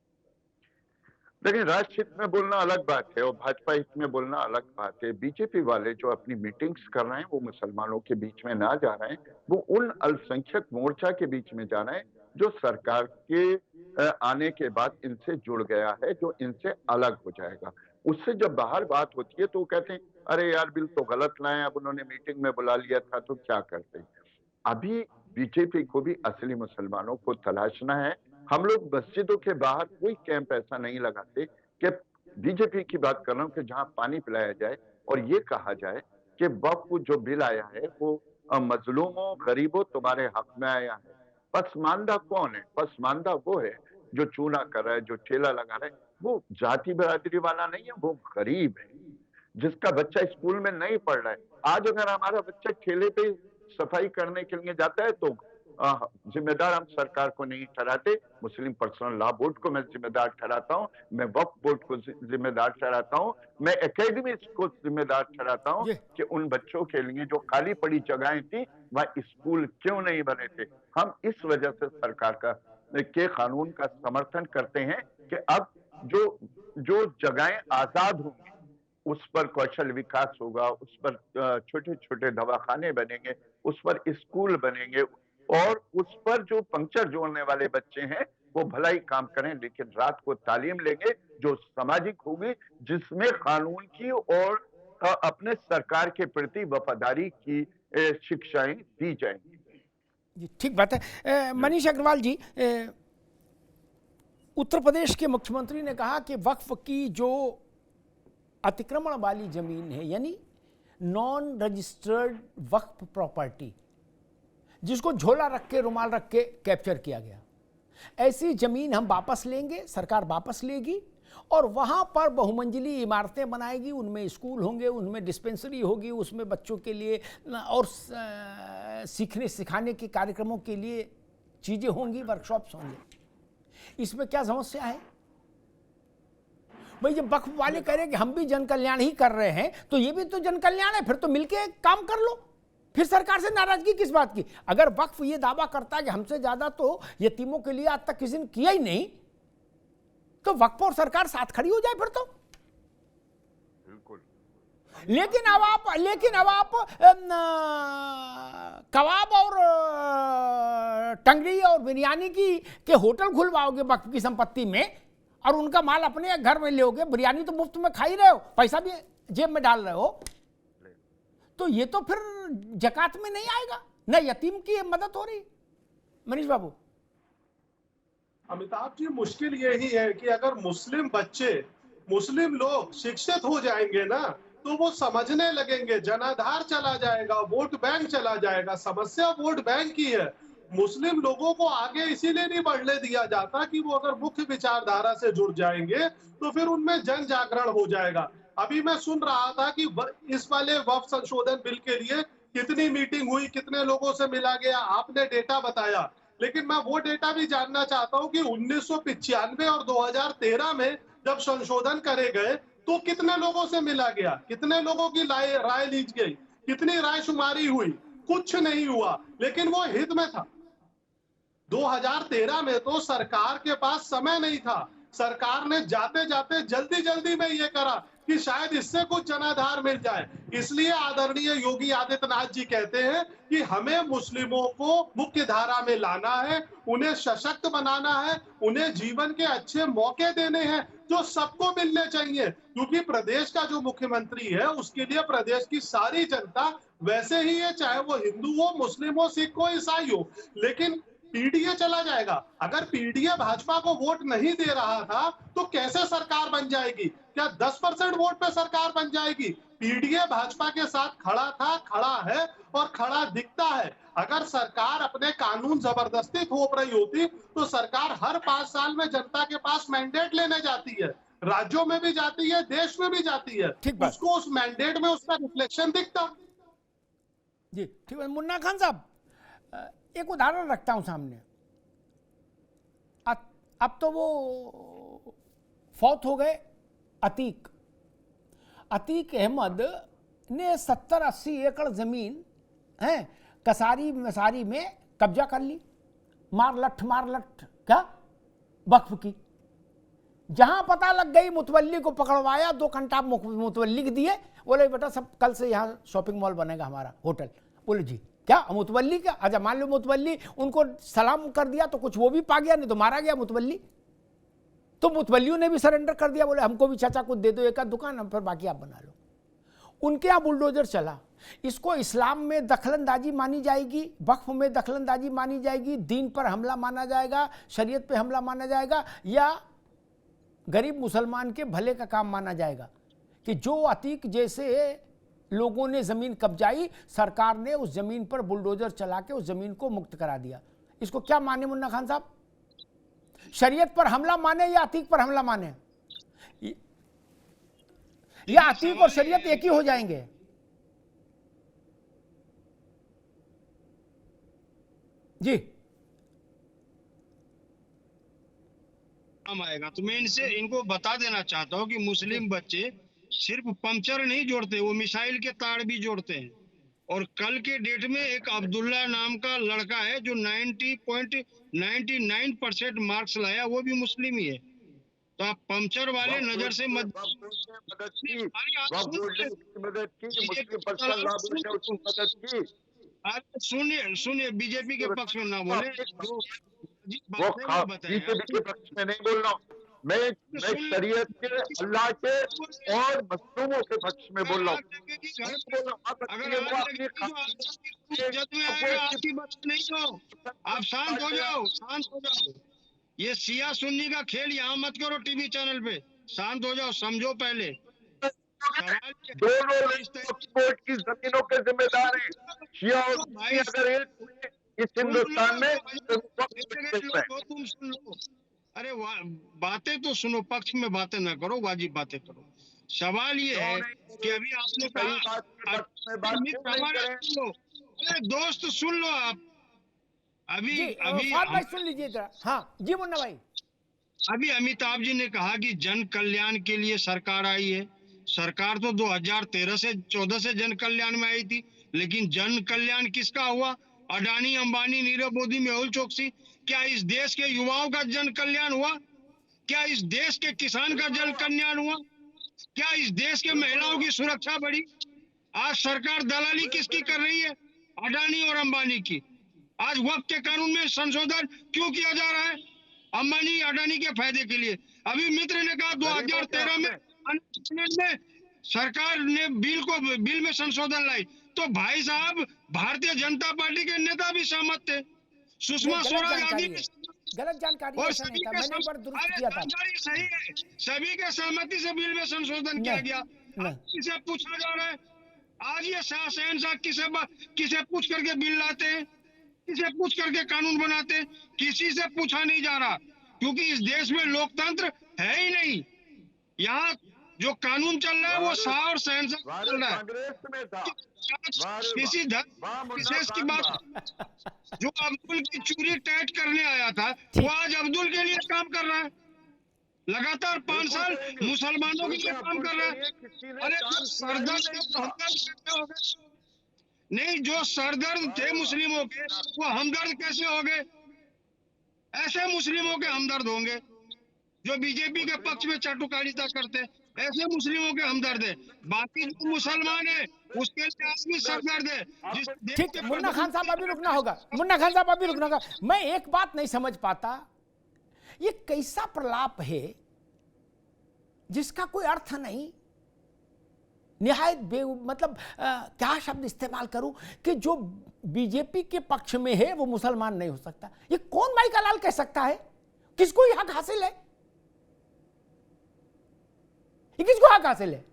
लेकिन राष्ट्र हित में बोलना अलग बात है और भाजपा हित में बोलना अलग बात है। बीजेपी वाले जो अपनी मीटिंग्स कर रहे हैं वो मुसलमानों के बीच में ना जा रहे हैं, वो उन अल्पसंख्यक मोर्चा के बीच में जा रहे हैं जो सरकार के आने के बाद इनसे जुड़ गया है, जो इनसे अलग हो जाएगा। उससे जब बाहर बात होती है तो वो कहते हैं अरे यार बिल तो गलत लाए, अब उन्होंने मीटिंग में बुला लिया था तो क्या करते। अभी बीजेपी को भी असली मुसलमानों को तलाशना है। हम लोग मस्जिदों के बाहर कोई कैंप ऐसा नहीं लगाते कि बीजेपी की बात कर रहा हूं कि जहां पानी पिलाया जाए और ये कहा जाए कि वक्फ जो बिल आया है वो मजलूमों गरीबों तुम्हारे हक में आया है। पसमानदा कौन है? पसमानदा वो है जो चूना कर रहा है, जो ठेला लगा रहा है, वो जाति बिरादरी वाला नहीं है, वो गरीब है जिसका बच्चा स्कूल में नहीं पढ़ रहा है। आज अगर हमारा बच्चा ठेले पे सफाई करने के लिए जाता है तो जिम्मेदार हम सरकार को नहीं ठहराते, मुस्लिम पर्सनल लॉ बोर्ड को मैं जिम्मेदार ठहराता हूं, मैं वक्फ बोर्ड को जिम्मेदार ठहराता हूं, मैं एकेडमी को जिम्मेदार ठहराता हूं कि उन बच्चों के लिए जो खाली पड़ी जगहें थी वह स्कूल क्यों नहीं बने थे। हम इस वजह से सरकार के कानून का समर्थन करते हैं कि अब जो जगहें आजाद होंगी उस पर कौशल विकास होगा, उस पर छोटे छोटे दवाखाने बनेंगे, उस पर स्कूल बनेंगे और उस पर जो पंक्चर जोड़ने वाले बच्चे हैं वो भला ही काम करें, लेकिन रात को तालीम लेंगे जो सामाजिक होगी, जिसमें कानून की और अपने सरकार के प्रति वफादारी की शिक्षाएं दी जाएंगी। ठीक बात है। मनीष अग्रवाल जी, उत्तर प्रदेश के मुख्यमंत्री ने कहा कि वक्फ की जो अतिक्रमण वाली जमीन है, यानी नॉन रजिस्टर्ड वक्फ प्रॉपर्टी, जिसको झोला रख के रुमाल रख के कैप्चर किया गया, ऐसी जमीन हम वापस लेंगे, सरकार वापस लेगी और वहां पर बहुमंजिली इमारतें बनाएगी, उनमें स्कूल होंगे, उनमें डिस्पेंसरी होगी, उसमें बच्चों के लिए और सीखने सिखाने के कार्यक्रमों के लिए चीजें होंगी, वर्कशॉप्स होंगे। इसमें क्या समस्या है भाई? जब वक्फ वाले कह रहे हैं कि हम भी जन कल्याण ही कर रहे हैं तो ये भी तो जन कल्याण है, फिर तो मिलके काम कर लो। फिर सरकार से नाराजगी किस बात की? अगर वक्फ ये दावा करता है कि हमसे ज्यादा तो यतीमों के लिए आज तक किसी ने किया ही नहीं, तो वक्फ और सरकार साथ खड़ी हो जाए फिर तो। बिल्कुल। लेकिन अब आप कबाब और टंगड़ी और बिरयानी के होटल खुलवाओगे वक्फ की संपत्ति में और उनका माल अपने घर में लोगे, बिरयानी तो मुफ्त में खा ही रहे हो, पैसा भी जेब में डाल रहे हो, तो ये तो फिर जकात में नहीं आएगा, ना यतीम की मदद हो रही। मनीष बाबू। अमिताभ जी, मुश्किल यही है कि अगर मुस्लिम बच्चे, मुस्लिम लोग शिक्षित हो जाएंगे ना तो वो समझने लगेंगे, जनाधार चला जाएगा, वोट बैंक चला जाएगा। समस्या वोट बैंक की है। मुस्लिम लोगों को आगे इसीलिए नहीं बढ़ने दिया जाता कि वो अगर मुख्य विचारधारा से जुड़ जाएंगे तो फिर उनमें जन जागरण हो जाएगा। अभी मैं सुन रहा था कि इस वाले वक्फ संशोधन बिल के लिए कितनी मीटिंग हुई, कितने लोगों से मिला गया, आपने डेटा बताया, लेकिन मैं वो डेटा भी जानना चाहता हूं कि 1995 और 2013 में जब संशोधन करे गए तो कितने लोगों से मिला गया, कितने लोगों की राय ली गई, कितनी राय शुमारी हुई? कुछ नहीं हुआ, लेकिन वो हित में था। 2013 में तो सरकार के पास समय नहीं था, सरकार ने जाते जाते जल्दी में ये करा कि शायद इससे कुछ जनाधार मिल जाए। इसलिए आदरणीय योगी आदित्यनाथ जी कहते हैं कि हमें मुस्लिमों को मुख्य धारा में लाना है, उन्हें सशक्त बनाना है, उन्हें जीवन के अच्छे मौके देने हैं जो सबको मिलने चाहिए। क्योंकि प्रदेश का जो मुख्यमंत्री है उसके लिए प्रदेश की सारी जनता वैसे ही है, चाहे वो हिंदू हो, मुस्लिम हो, सिख हो, ईसाई हो। लेकिन पीडीए चला जाएगा। अगर पीडीए भाजपा को वोट नहीं दे रहा था तो कैसे सरकार बन जाएगी? क्या 10% वोट पे सरकार बन जाएगी? पीडीए भाजपा के साथ खड़ा था, खड़ा है और खड़ा दिखता है। अगर सरकार अपने कानून जबरदस्ती थोप रही होती तो सरकार हर 5 साल में जनता के पास मैंडेट लेने जाती है, राज्यों में भी जाती है, देश में भी जाती है, उसको उस मैंडेट में उसका रिफ्लेक्शन दिखता। जी ठीक है। मुन्ना खान साहब, एक उदाहरण रखता हूं सामने। अब तो वो फौत हो गए। अतीक अहमद ने 70-80 एकड़ जमीन है कसारी मसारी में कब्जा कर ली, मार लठ क्या वक्फ की। जहां पता लग गई मुतवल्ली को पकड़वाया, 2 घंटा मुतवल्ली के दिए, बोले बेटा सब कल से यहाँ शॉपिंग मॉल बनेगा हमारा, होटल। बोले जी क्या मुतवल्ली का? अच्छा मान लो मुतवल्ली उनको सलाम कर दिया तो कुछ वो भी पा गया, नहीं तो मारा गया मुतवल्ली। तो मुतवल्लियों ने भी सरेंडर कर दिया, बोले हमको भी चाचा कुछ दे दो, एक आध दुकान, हम फिर बाकी आप बना लो। उनके यहाँ बुलडोजर चला। इसको इस्लाम में दखलंदाजी मानी जाएगी, वक्फ में दखलंदाजी मानी जाएगी, दीन पर हमला माना जाएगा, शरीयत पे हमला माना जाएगा, या गरीब मुसलमान के भले का काम माना जाएगा कि जो अतीक जैसे लोगों ने जमीन कब्जाई, सरकार ने उस जमीन पर बुलडोजर चला के उस जमीन को मुक्त करा दिया। इसको क्या माने मुन्ना खान साहब? शरीयत पर हमला माने या अतीक पर हमला माने? या अतीक और शरीयत एक ही हो जाएंगे? जी आएगा तो मैं इनको बता देना चाहता हूँ कि मुस्लिम बच्चे सिर्फ पंक्चर नहीं जोड़ते, वो मिसाइल के तार भी जोड़ते हैं। और कल के डेट में एक अब्दुल्ला नाम का लड़का है जो 90.99% मार्क्स लाया, वो भी मुस्लिम ही है। तो आप पंक्चर वाले नजर से मत। सुनिए बीजेपी के पक्ष में ना बोले, बीजेपी के पक्ष में नहीं बोल रहा हूँ मैं शरीयत के, अल्लाह के और मजलूमों के पक्ष में बोल रहा हूँ। आप शांत हो जाओ। ये शिया सुन्नी का खेल यहाँ मत करो टीवी चैनल पे, शांत हो जाओ, समझो पहले। दोनों कोर्ट की जमीनों के जिम्मेदार हैं, शिया और सुन्नी। अगर एक इस हिंदुस्तान में तुम सुन लो, अरे बातें तो सुनो, पक्ष में बातें ना करो, वाजिब बातें करो। सवाल ये है कि अभी आपने कहा, अरे दोस्त सुन लो आप, अभी सुन लीजिए जरा। हाँ जी मुन्ना भाई, अभी अमिताभ जी ने कहा कि जन कल्याण के लिए सरकार आई है। सरकार तो 2013 से 14 से जन कल्याण में आई थी, लेकिन जन कल्याण किसका हुआ? अडानी, अंबानी, नीरव मोदी, मेहुल चोकसी। क्या इस देश के युवाओं का जन कल्याण हुआ? क्या इस देश के किसान का जन कल्याण हुआ? क्या इस देश के महिलाओं की सुरक्षा बढ़ी? आज सरकार दलाली किसकी कर रही है? अडानी और अंबानी की। आज वक्त के कानून में संशोधन क्यों किया जा रहा है? अंबानी अडानी के फायदे के लिए। अभी मित्र ने कहा 2013 में सरकार ने बिल में संशोधन लाई, तो भाई साहब भारतीय जनता पार्टी के नेता भी सहमत थे, सुषमा स्वराज आदि। गलत जानकारी और ऐसा नहीं था, मैंने पर दुरुस्त किया था। सही है, सभी के सहमति से बिल में संशोधन किया गया। किसे पूछा जा रहा है? आज ये शहंशाह किसे पूछ करके बिल लाते हैं, किसे पूछ करके कानून बनाते हैं? किसी से पूछा नहीं जा रहा, क्योंकि इस देश में लोकतंत्र है ही नहीं। यहाँ जो कानून चल रहा है वो शाह और शहंशाह चल रहा है। किसी विशेष की बात, जो अब्दुल की चूड़ी टाइट करने आया था वो आज अब्दुल के लिए काम कर रहा है, लगातार 5 साल मुसलमानों के लिए काम कर रहा है। अरे जो सरदर्द नहीं, जो सरदर्द थे मुस्लिमों के, वो हमदर्द कैसे हो गए? ऐसे मुस्लिमों के हमदर्द होंगे जो बीजेपी के पक्ष में चाटुकारिता करते, ऐसे मुस्लिमों के हमदर्द है। बाकी जो मुसलमान है उसके लिए आदमी सरदर्द है। ठीक है मुन्ना खान साहब, अभी रुकना होगा। मुन्ना खान साहब अभी रुकना होगा। मैं एक बात नहीं समझ पाता, ये कैसा प्रलाप है जिसका कोई अर्थ नहीं, निहायत मतलब क्या शब्द इस्तेमाल करूं कि जो बीजेपी के पक्ष में है वो मुसलमान नहीं हो सकता। ये कौन भाई का लाल कह सकता है? किसको ये हक हासिल है? ये किसको हक हासिल है?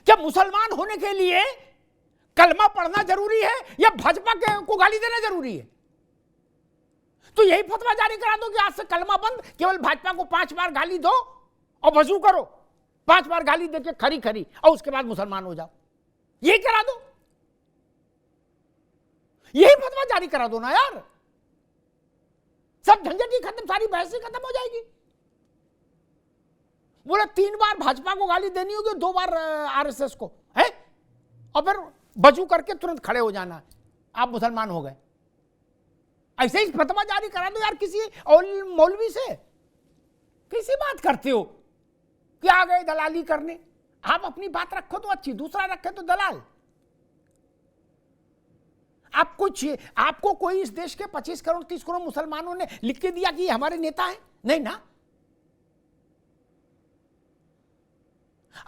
क्या मुसलमान होने के लिए कलमा पढ़ना जरूरी है या भाजपा को गाली देना जरूरी है? तो यही फतवा जारी करा दो कि आज से कलमा बंद, केवल भाजपा को 5 बार गाली दो और वजू करो, 5 बार गाली देके खरी खरी, और उसके बाद मुसलमान हो जाओ। यही करा दो, यही फतवा जारी करा दो ना यार। सब झंझट ही खत्म, सारी बहस ही खत्म हो जाएगी। बोला 3 बार भाजपा को गाली देनी होगी, 2 बार आरएसएस को, है, और फिर बजू करके तुरंत खड़े हो जाना, आप मुसलमान हो गए। ऐसे ही फतवा जारी करा दो यार किसी और मौलवी से। कैसी बात करते हो कि आ गए दलाली करने? आप अपनी बात रखो तो अच्छी, दूसरा रखे तो दलाल। आपको कोई इस देश के 25 करोड़ 30 करोड़ मुसलमानों ने लिख के दिया कि ये हमारे नेता हैं? नहीं ना।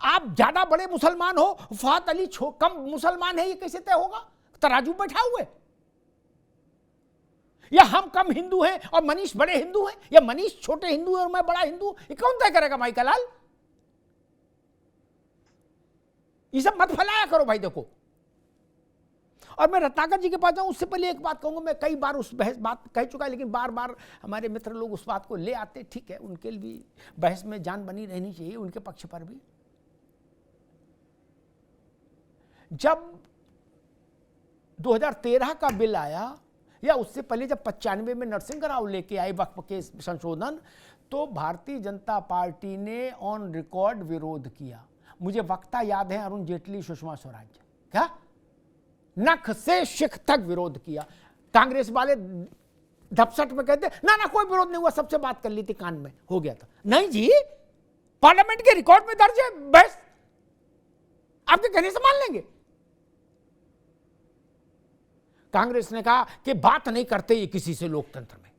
आप ज्यादा बड़े मुसलमान हो, फहद अली कम मुसलमान है, ये कैसे तय होगा? तराजू बैठा हुए। या हम कम हिंदू हैं और मनीष बड़े हिंदू हैं, या मनीष छोटे हिंदू है और मैं बड़ा हिंदू, ये कौन तय करेगा भाई कलाल? ये सब मत फैलाया करो भाई। देखो, और मैं रत्नाकर जी के पास जाऊं उससे पहले एक बात कहूंगा। मैं कई बार उस बहस बात कह चुका है, लेकिन बार बार हमारे मित्र लोग उस बात को ले आते। ठीक है, उनके लिए भी बहस में जान बनी रहनी चाहिए, उनके पक्ष पर भी। जब 2013 का बिल आया, या उससे पहले जब 95 में नरसिंह राव लेके आए वक्फ के संशोधन, तो भारतीय जनता पार्टी ने ऑन रिकॉर्ड विरोध किया। मुझे वक्ता याद है, अरुण जेटली, सुषमा स्वराज, क्या नख से शिख तक विरोध किया। कांग्रेस वाले धपसट में कहते ना ना कोई विरोध नहीं हुआ, सबसे बात कर ली थी, कान में हो गया था। नहीं जी, पार्लियामेंट के रिकॉर्ड में दर्ज है बहस, आपके कहने से मान लेंगे। कांग्रेस ने कहा कि बात नहीं करते ये किसी से लोकतंत्र में।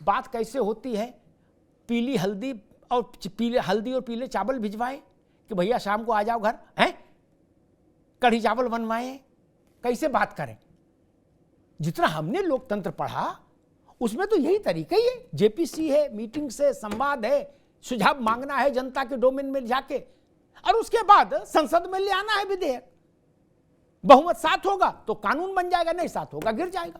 बात कैसे होती है? पीली हल्दी और पीले चावल भिजवाए कि भैया शाम को आ जाओ घर, हैं, कढ़ी चावल बनवाए, कैसे बात करें? जितना हमने लोकतंत्र पढ़ा उसमें तो यही तरीका ही है। जेपीसी है, मीटिंग से संवाद है, सुझाव मांगना है जनता के डोमेन में जाके, और उसके बाद संसद में ले आना है विधेयक। बहुमत 7 होगा तो कानून बन जाएगा, नहीं 7 होगा गिर जाएगा।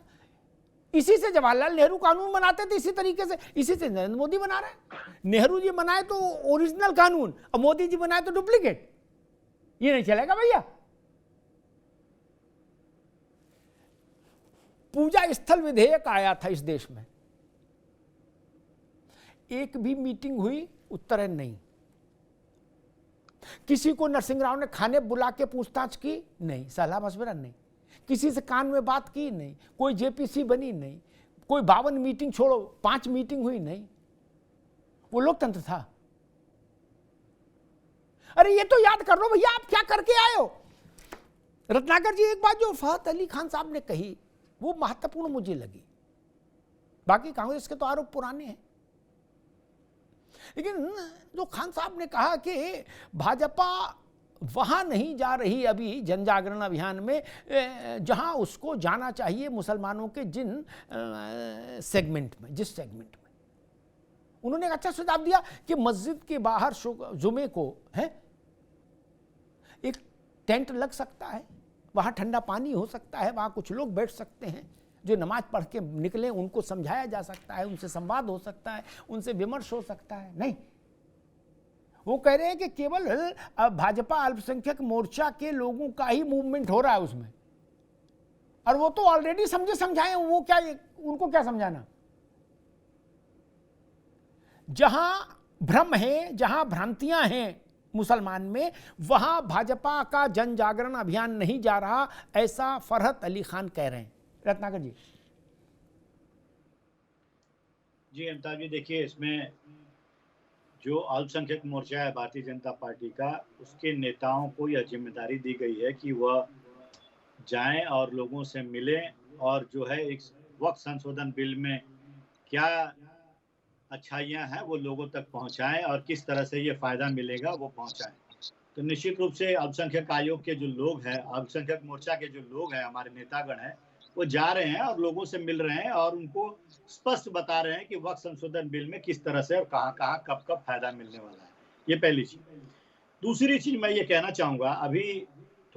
इसी से जवाहरलाल नेहरू कानून बनाते थे, इसी तरीके से, इसी से नरेंद्र मोदी बना रहे हैं। नेहरू जी बनाए तो ओरिजिनल कानून, और मोदी जी बनाए तो डुप्लीकेट। ये नहीं चलेगा भैया। पूजा स्थल विधेयक आया था इस देश में, एक भी मीटिंग हुई उत्तरायण नहीं। किसी को नरसिंह राव ने खाने बुला के पूछताछ की? नहीं। सलाह मशवरा? नहीं। किसी से कान में बात की? नहीं। कोई जेपीसी बनी? नहीं। कोई 52 मीटिंग छोड़ो 5 मीटिंग हुई? नहीं। वो लोकतंत्र था? अरे ये तो याद कर लो भैया, आप क्या करके आए हो? रत्नाकर जी, एक बात जो फहद अली खान साहब ने कही वो महत्वपूर्ण मुझे लगी। बाकी कांग्रेस के तो आरोप पुराने हैं, लेकिन जो खान साहब ने कहा कि भाजपा वहां नहीं जा रही अभी जन जागरण अभियान में जहां उसको जाना चाहिए मुसलमानों के जिस सेगमेंट में, उन्होंने एक अच्छा सुझाव दिया कि मस्जिद के बाहर जुमे को है एक टेंट लग सकता है, वहाँ ठंडा पानी हो सकता है, वहाँ कुछ लोग बैठ सकते हैं जो नमाज पढ़ के निकले, उनको समझाया जा सकता है, उनसे संवाद हो सकता है, उनसे विमर्श हो सकता है। नहीं, वो कह रहे हैं कि केवल भाजपा अल्पसंख्यक मोर्चा के लोगों का ही मूवमेंट हो रहा है उसमें, और वो तो ऑलरेडी समझे समझाए, वो क्या, उनको क्या समझाना। जहां भ्रम है, जहां भ्रांतियां हैं मुसलमान में, वहां भाजपा का जन जागरण अभियान नहीं जा रहा, ऐसा फरहत अली खान कह रहे हैं। रत्नाकर जी। जी अमिताभ जी, देखिए इसमें जो अल्पसंख्यक मोर्चा है भारतीय जनता पार्टी का, उसके नेताओं को यह जिम्मेदारी दी गई है कि वह जाएं और लोगों से मिलें, और जो है एक वक्फ संशोधन बिल में क्या अच्छाइयां हैं वो लोगों तक पहुंचाएं, और किस तरह से ये फायदा मिलेगा वो पहुंचाएं। तो निश्चित रूप से अल्पसंख्यक आयोग के जो लोग हैं, अल्पसंख्यक मोर्चा के जो लोग हैं, हमारे नेतागण हैं, वो जा रहे हैं और लोगों से मिल रहे हैं और उनको स्पष्ट बता रहे हैं कि वक्फ संशोधन बिल में किस तरह से और कहाँ कहाँ कब कब फायदा मिलने वाला है। ये पहली चीज। दूसरी चीज मैं ये कहना चाहूंगा, अभी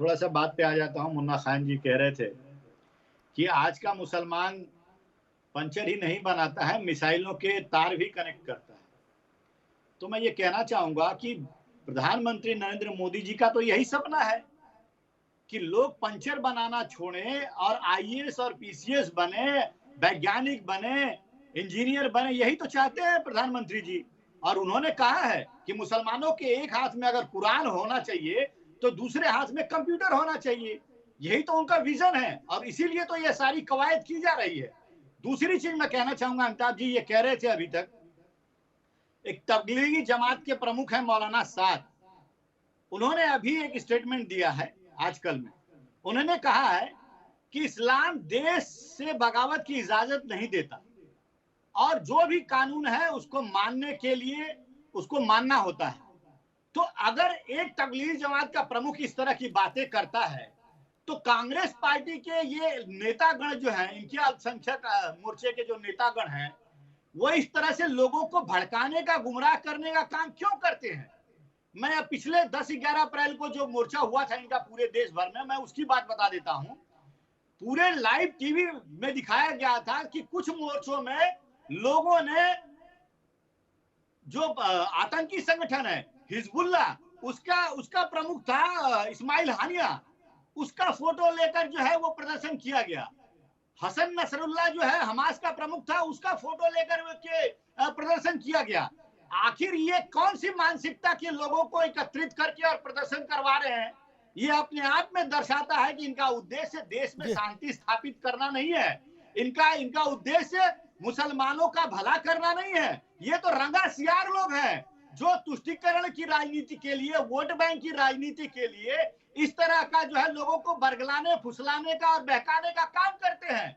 थोड़ा सा बात पे आ जाता हूँ। मुन्ना खान जी कह रहे थे कि आज का मुसलमान पंचर ही नहीं बनाता है, मिसाइलों के तार भी कनेक्ट करता है। तो मैं ये कहना चाहूंगा कि प्रधानमंत्री नरेंद्र मोदी जी का तो यही सपना है कि लोग पंचर बनाना छोड़ें और आईएएस और पीसीएस बने, वैज्ञानिक बने, इंजीनियर बने, यही तो चाहते हैं प्रधानमंत्री जी। और उन्होंने कहा है कि मुसलमानों के एक हाथ में अगर कुरान होना चाहिए तो दूसरे हाथ में कंप्यूटर होना चाहिए, यही तो उनका विजन है और इसीलिए तो ये सारी कवायद की जा रही है। दूसरी चीज मैं कहना चाहूंगा, अमिताभ जी ये कह रहे थे अभी तक, एक तबलीगी जमात के प्रमुख है मौलाना साद, उन्होंने अभी एक स्टेटमेंट दिया है आजकल में। उन्होंने कहा है कि इस्लाम देश से बगावत की इजाजत नहीं देता और जो भी कानून है उसको मानने के लिए उसको मानना होता है। तो अगर एक तबलीगी जमात का प्रमुख इस तरह की बातें करता है तो कांग्रेस पार्टी के ये नेतागण जो हैं, इनके अल्पसंख्यक मोर्चे के जो नेतागण हैं, वो इस तरह से लोगों को भड़काने का, गुमराह करने का काम क्यों करते हैं? मैं पिछले 10-11 अप्रैल को जो मोर्चा हुआ था इनका पूरे देश भर में, मैं उसकी बात बता देता हूं। पूरे लाइव टीवी में दिखाया गया था कि कुछ मोर्चों में लोगों ने जो आतंकी संगठन है हिजबुल्लाह, उसका प्रमुख था इस्माइल हानिया, उसका फोटो लेकर जो है वो प्रदर्शन किया गया। हसन नसरुल्लाह जो है हमास का प्रमुख था, उसका फोटो लेकर के प्रदर्शन किया गया। आखिर ये कौन सी मानसिकता के लोगों को एकत्रित करके और प्रदर्शन करवा रहे हैं? ये अपने आप में दर्शाता है कि इनका उद्देश्य देश में शांति स्थापित करना नहीं है, इनका उद्देश्य मुसलमानों का भला करना नहीं है। ये तो रंगा सियार लोग हैं जो तुष्टीकरण की राजनीति के लिए, वोट बैंक की राजनीति के लिए इस तरह का जो है लोगों को बरगलाने, फुसलाने का और बहकाने का काम करते हैं।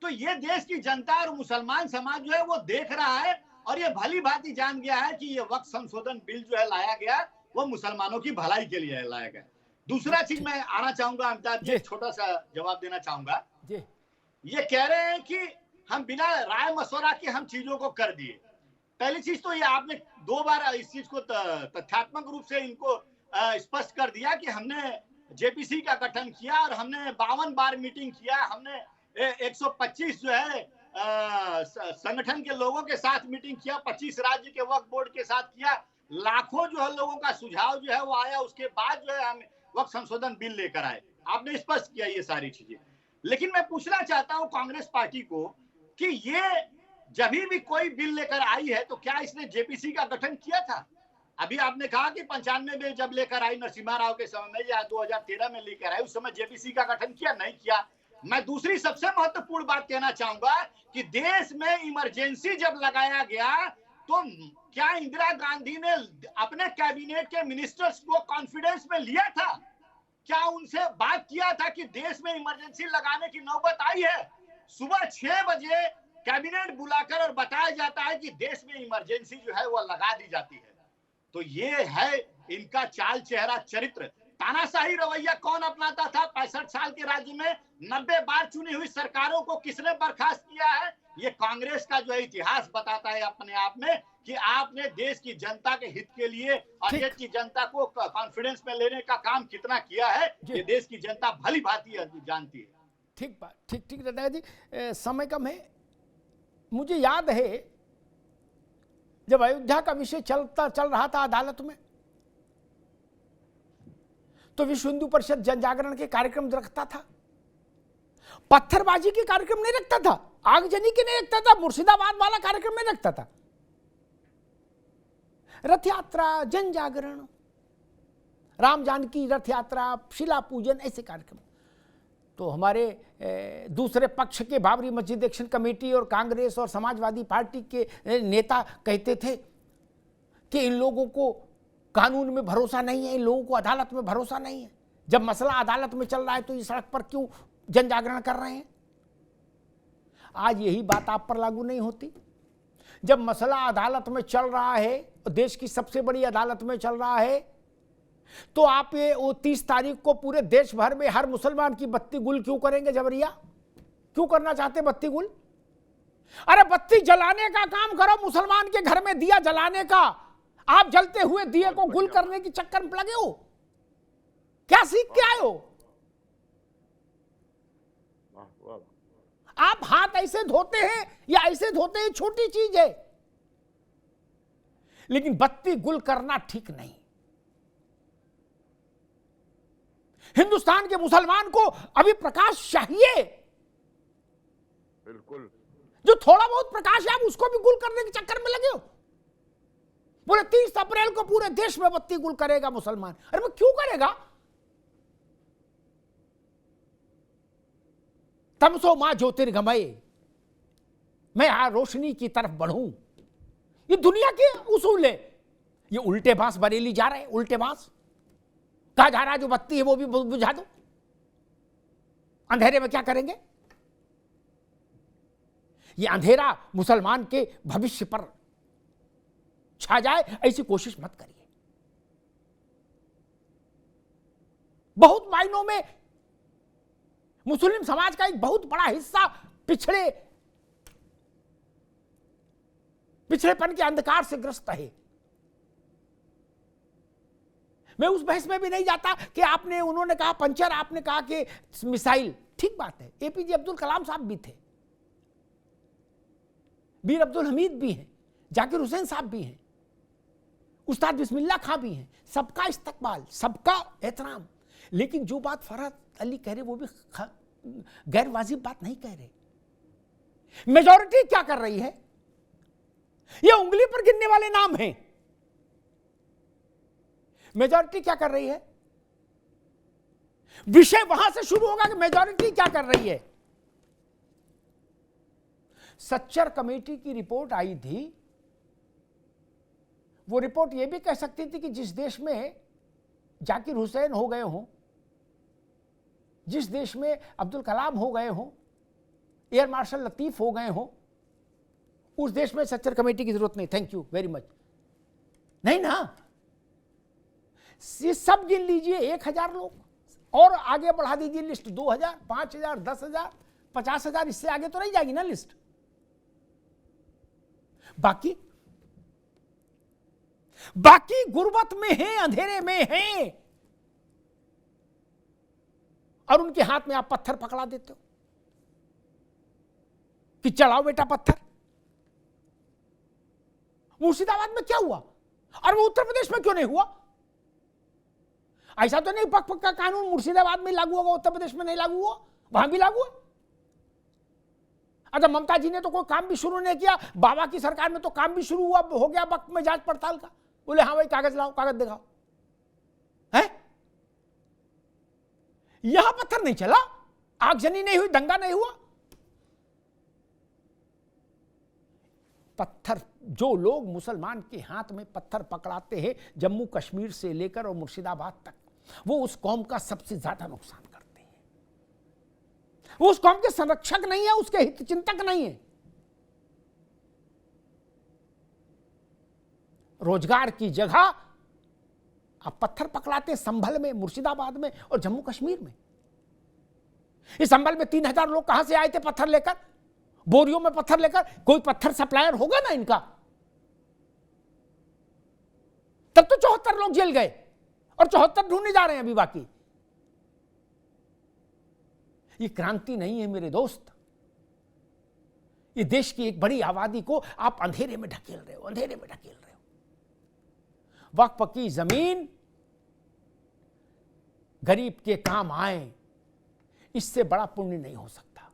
तो ये देश की जनता और मुसलमान समाज जो है वो देख रहा है और ये भली भांति जान गया है कि ये वक्त संशोधन बिल जो है लाया गया वो मुसलमानों की भलाई के लिए लाया गया। दूसरा चीज मैं आना चाहूंगा अमिताभ जी, छोटा सा जवाब देना चाहूंगा। ये कह रहे हैं कि हम बिना राय मशवरा के हम चीजों को कर दिए। पहली चीज तो ये आपने 2 बार इस चीज को तथ्यात्मक रूप से इनको स्पष्ट कर दिया कि हमने जेपीसी का गठन किया और हमने 52 बार मीटिंग किया, हमने 125 जो है संगठन के लोगों के साथ मीटिंग किया, 25 राज्य के वक्फ बोर्ड के साथ किया, लाखों जो है लोगों का सुझाव जो है वो आया, उसके बाद जो है हम वक्फ संशोधन बिल लेकर आए। आपने स्पष्ट किया ये सारी चीजें। लेकिन मैं पूछना चाहता हूं कांग्रेस पार्टी को कि ये जब भी कोई बिल लेकर आई है तो क्या इसने जेपीसी का गठन किया था? अभी आपने कहा कि 95 में जब लेकर आई नरसिम्हा राव के समय में या 2013 में लेकर आई, उस समय जेपीसी का गठन किया? नहीं किया। मैं दूसरी सबसे महत्वपूर्ण बात कहना चाहूंगा कि देश में इमरजेंसी जब लगाया गया तो क्या इंदिरा गांधी ने अपने कैबिनेट के मिनिस्टर्स को कॉन्फिडेंस में लिया था? क्या उनसे बात किया था कि देश में इमरजेंसी लगाने की नौबत आई है? सुबह 6 बजे कैबिनेट बुलाकर और बताया जाता है कि देश में इमरजेंसी जो है वो लगा दी जाती है। तो ये है इनका चाल चेहरा चरित्र। तानाशाही रवैया कौन अपनाता था 65 साल के राज्य में? 90 बार चुनी हुई सरकारों को किसने बर्खास्त किया है? ये कांग्रेस का जो है इतिहास बताता है अपने आप में कि आपने देश की जनता के हित के लिए और देश की जनता को कॉन्फिडेंस में लेने का काम कितना किया है, ये देश की जनता भली भांति जानती है। ठीक बात, ठीक दादा जी, समय कम है। मुझे याद है जब अयोध्या का विषय चल रहा था अदालत में, तो विश्व हिंदू परिषद जन जागरण के कार्यक्रम रखता था, पत्थरबाजी के कार्यक्रम नहीं रखता था, आगजनी के नहीं रखता था, मुर्शिदाबाद वाला कार्यक्रम नहीं रखता था। रथ यात्रा, जन जागरण, राम जानकी रथ यात्रा, शिला पूजन, ऐसे कार्यक्रम। तो हमारे दूसरे पक्ष के बाबरी मस्जिद एक्शन कमेटी और कांग्रेस और समाजवादी पार्टी के नेता कहते थे कि इन लोगों को कानून में भरोसा नहीं है, इन लोगों को अदालत में भरोसा नहीं है। जब मसला अदालत में चल रहा है तो ये सड़क पर क्यों जन जागरण कर रहे हैं? आज यही बात आप पर लागू नहीं होती। जब मसला अदालत में चल रहा है, देश की सबसे बड़ी अदालत में चल रहा है, तो आप ये 30 तारीख को पूरे देश भर में हर मुसलमान की बत्ती गुल क्यों करेंगे? जबरिया क्यों करना चाहते बत्ती गुल? अरे बत्ती जलाने का काम करो, मुसलमान के घर में दिया जलाने का। आप जलते हुए दिए को गुल करने की चक्कर में लगे हो, क्या सीख के आए हो? आप हाथ ऐसे धोते हैं या ऐसे धोते हैं, छोटी चीज है, लेकिन बत्ती गुल करना ठीक नहीं। हिंदुस्तान के मुसलमान को अभी प्रकाश चाहिए, बिल्कुल। जो थोड़ा बहुत प्रकाश है आप उसको भी गुल करने के चक्कर में लगे हो। बोले 30 अप्रैल को पूरे देश में बत्ती गुल करेगा मुसलमान। अरे वो क्यों करेगा? तमसो मां ज्योतिर्गमय, मैं रोशनी की तरफ बढ़ूं। ये दुनिया के उसूल है। ये उल्टे बांस बरेली जा रहे हैं, उल्टे बांस। कहा जा रहा है जो बत्ती है वो भी बुझा दो। अंधेरे में क्या करेंगे? ये अंधेरा मुसलमान के भविष्य पर छा जाए ऐसी कोशिश मत करिए। बहुत मायनों में मुस्लिम समाज का एक बहुत बड़ा हिस्सा पिछड़ेपन के अंधकार से ग्रस्त है। मैं उस बहस में भी नहीं जाता कि उन्होंने कहा पंचर, आपने कहा कि मिसाइल। ठीक बात है, एपीजे अब्दुल कलाम साहब भी थे, मीर अब्दुल हमीद भी हैं, जाकिर हुसैन साहब भी हैं, उस्ताद बिस्मिल्लाह खां भी हैं। सबका इस्तकबाल, सबका एहतराम। लेकिन जो बात फरहत अली कह रहे वो भी गैर वाजिब बात नहीं कह रहे। मेजॉरिटी क्या कर रही है? ये उंगली पर गिनने वाले नाम हैं। मेजॉरिटी क्या कर रही है? विषय वहां से शुरू होगा कि मेजॉरिटी क्या कर रही है। सच्चर कमेटी की रिपोर्ट आई थी। वो रिपोर्ट यह भी कह सकती थी कि जिस देश में जाकिर हुसैन हो गए हों, जिस देश में अब्दुल कलाम हो गए हों, एयर मार्शल लतीफ हो गए हों, उस देश में सच्चर कमेटी की जरूरत नहीं। Thank you very much. नहीं ना, ये सब गिन लीजिए 1000 लोग और आगे बढ़ा दीजिए लिस्ट 2000, 5000, 10,000, 50,000, इससे आगे तो नहीं जाएगी ना लिस्ट। बाकी गुर्बत में हैं, अंधेरे में हैं, और उनके हाथ में आप पत्थर पकड़ा देते हो कि चढ़ाओ बेटा पत्थर। मुर्शिदाबाद में क्या हुआ और वो उत्तर प्रदेश में क्यों नहीं हुआ? ऐसा तो नहीं पक पक्का कानून मुर्शिदाबाद में लागू होगा, उत्तर प्रदेश में नहीं लागू हुआ, वहां भी लागू है। अच्छा, ममता जी ने तो कोई काम भी शुरू नहीं किया, बाबा की सरकार में तो काम भी शुरू हुआ, हो गया वक्त में जांच पड़ताल का। बोले हाँ भाई कागज लाओ, कागज दिखाओ। है यहां पत्थर नहीं चला, आगजनी नहीं हुई, दंगा नहीं हुआ। पत्थर, जो लोग मुसलमान के हाथ में पत्थर पकड़ाते हैं जम्मू कश्मीर से लेकर और मुर्शिदाबाद तक, वो उस कौम का सबसे ज्यादा नुकसान करते हैं। वो उस कौम के संरक्षक नहीं है, उसके हित चिंतक नहीं है। रोजगार की जगह आप पत्थर पकड़ाते हैं संभल में, मुर्शिदाबाद में और जम्मू कश्मीर में। इस संभल में 3000 लोग कहां से आए थे पत्थर लेकर, बोरियों में पत्थर लेकर? कोई पत्थर सप्लायर होगा ना इनका। तब तो 74 लोग जेल गए और 74 ढूंढने जा रहे हैं अभी बाकी। ये क्रांति नहीं है मेरे दोस्त। ये देश की एक बड़ी आबादी को आप अंधेरे में ढकेल रहे हो, अंधेरे में ढकेल रहे हो। वक्फ की जमीन गरीब के काम आए, इससे बड़ा पुण्य नहीं हो सकता।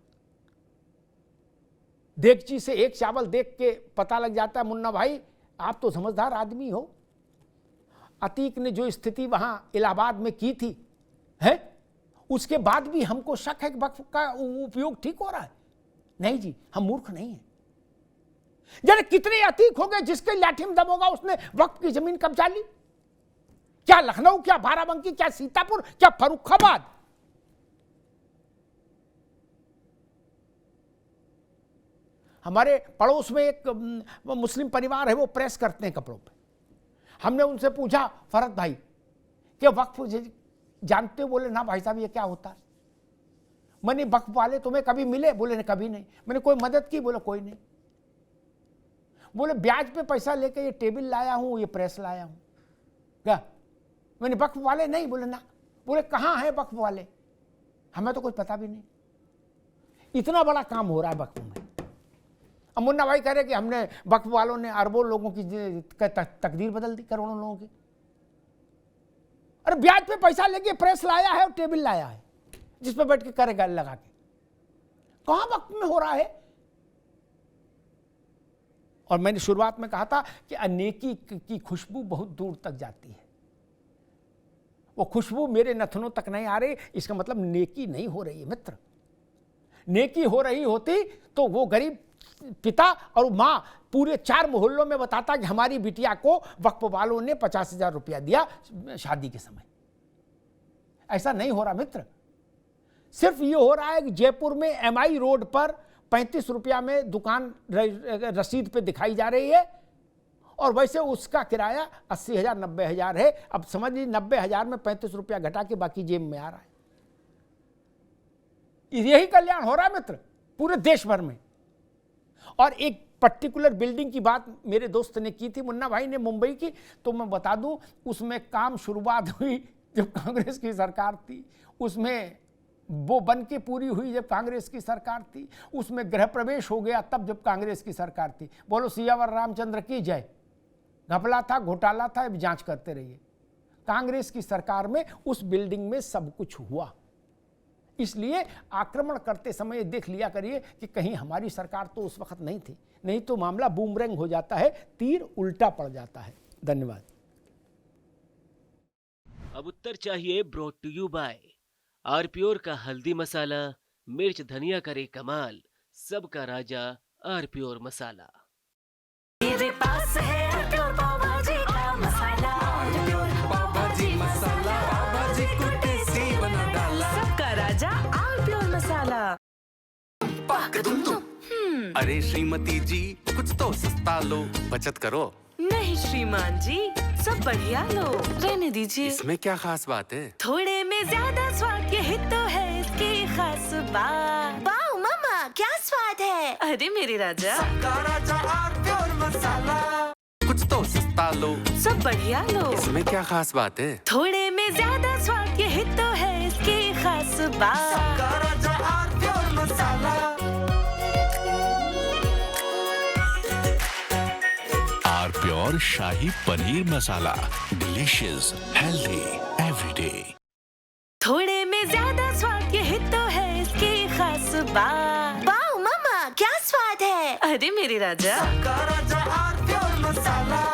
देगची से एक चावल देख के पता लग जाता है, मुन्ना भाई आप तो समझदार आदमी हो। अतीक ने जो स्थिति वहां इलाहाबाद में की थी, है, उसके बाद भी हमको शक है कि वक्फ का उपयोग ठीक हो रहा है। नहीं जी, हम मूर्ख नहीं हैं। जाने कितने अतीक हो गए जिसके लाठी में दम होगा उसने वक्फ की जमीन कब्जा ली। क्या लखनऊ, क्या बाराबंकी, क्या सीतापुर, क्या फर्रुखाबाद। हमारे पड़ोस में एक मुस्लिम परिवार है, वो प्रेस करते हैं कपड़ों पे। हमने उनसे पूछा, फरहत भाई कि वक्फ जानते हो? बोले ना भाई साहब ये क्या होता है। मैंने वक्फ वाले तुम्हें कभी मिले? बोले नहीं, कभी नहीं। मैंने कोई मदद की? बोले कोई नहीं। बोले ब्याज पे पैसा लेके ये टेबल लाया हूं, ये प्रेस लाया हूं। क्या? मैंने वक्फ वाले नहीं? बोले ना। बोले कहां है वक्फ वाले? हमें तो कुछ पता भी नहीं। इतना बड़ा काम हो रहा है वक्फ में। अब मुन्ना भाई कह रहे कि हमने वक्फ वालों ने अरबों लोगों की तकदीर बदल दी, करोड़ों लोगों की। अरे ब्याज पे पैसा लेके प्रेस लाया है और टेबल लाया है जिस पे बैठ के करेगा लगा के। कहां वक्त में हो रहा है? और मैंने शुरुआत में कहा था कि अनेकी की खुशबू बहुत दूर तक जाती है। वो खुशबू मेरे नथनों तक नहीं आ रही, इसका मतलब नेकी नहीं हो रही है मित्र। नेकी हो रही होती तो वो गरीब पिता और माँ पूरे 4 मोहल्लों में बताता कि हमारी बिटिया को वक्फ वालों ने 50,000 रुपया दिया शादी के समय। ऐसा नहीं हो रहा मित्र। सिर्फ ये हो रहा है कि जयपुर में MI रोड पर 35 रुपया में दुकान रसीद पे दिखाई जा रही है और वैसे उसका किराया 80,000 90,000 है। अब समझ लीजिए 90,000 में 35 रुपया घटा के बाकी जेब में आ रहा है। यही कल्याण हो रहा है मित्र पूरे देश भर में। और एक पर्टिकुलर बिल्डिंग की बात मेरे दोस्त ने की थी, मुन्ना भाई ने, मुंबई की, तो मैं बता दूं उसमें काम शुरुआत हुई जब कांग्रेस की सरकार थी, उसमें वो बन के पूरी हुई जब कांग्रेस की सरकार थी, उसमें गृह प्रवेश हो गया तब जब कांग्रेस की सरकार थी। बोलो सियावर रामचंद्र की जय। घपला था, घोटाला था, अब जांच करते रहिए। कांग्रेस की सरकार में उस बिल्डिंग में सब कुछ हुआ। इसलिए आक्रमण करते समय देख लिया करिए कि कहीं हमारी सरकार तो उस वक्त नहीं थी, नहीं तो मामला बूमरैंग हो जाता है, तीर उल्टा पड़ जाता है। धन्यवाद। अब उत्तर चाहिए ब्रॉट टू यू बाय आरप्योर का हल्दी मसाला, मिर्च धनिया करे कमाल, सबका राजा आरप्योर मसाला। मेरे पास है आरप्योर पाव भाजी का मसाला, आरप्योर पाव भाजी मसाला, पाव भाजी को टेस्टी बना डाला, सबका राजा आरप्योर मसाला। अरे श्रीमती जी कुछ तो सस्ता लो, बचत करो। नहीं श्रीमान जी, सब बढ़िया लो, रहने दीजिए। इसमें क्या खास बात है? थोड़े में ज्यादा स्वाद, यही तो है इसकी खास बात। वाओ मामा, क्या स्वाद है। अरे मेरे राजा, सबका राजा आरप्योर मसाला। कुछ तो सस्ता लो, सब बढ़िया लो, इसमें क्या खास बात है? थोड़े में ज्यादा स्वाद, यही तो है इसकी खास बात। सबका राजा आरप्योर मसाला। आरप्योर शाही पनीर मसाला, डिलीशियस, हेल्दी एवरीडे। थोड़े में ज्यादा स्वाद, यही तो है इसकी खास बात। वाओ मामा, क्या स्वाद है। अरे मेरे राजा, सबका राजा आरप्योर मसाला।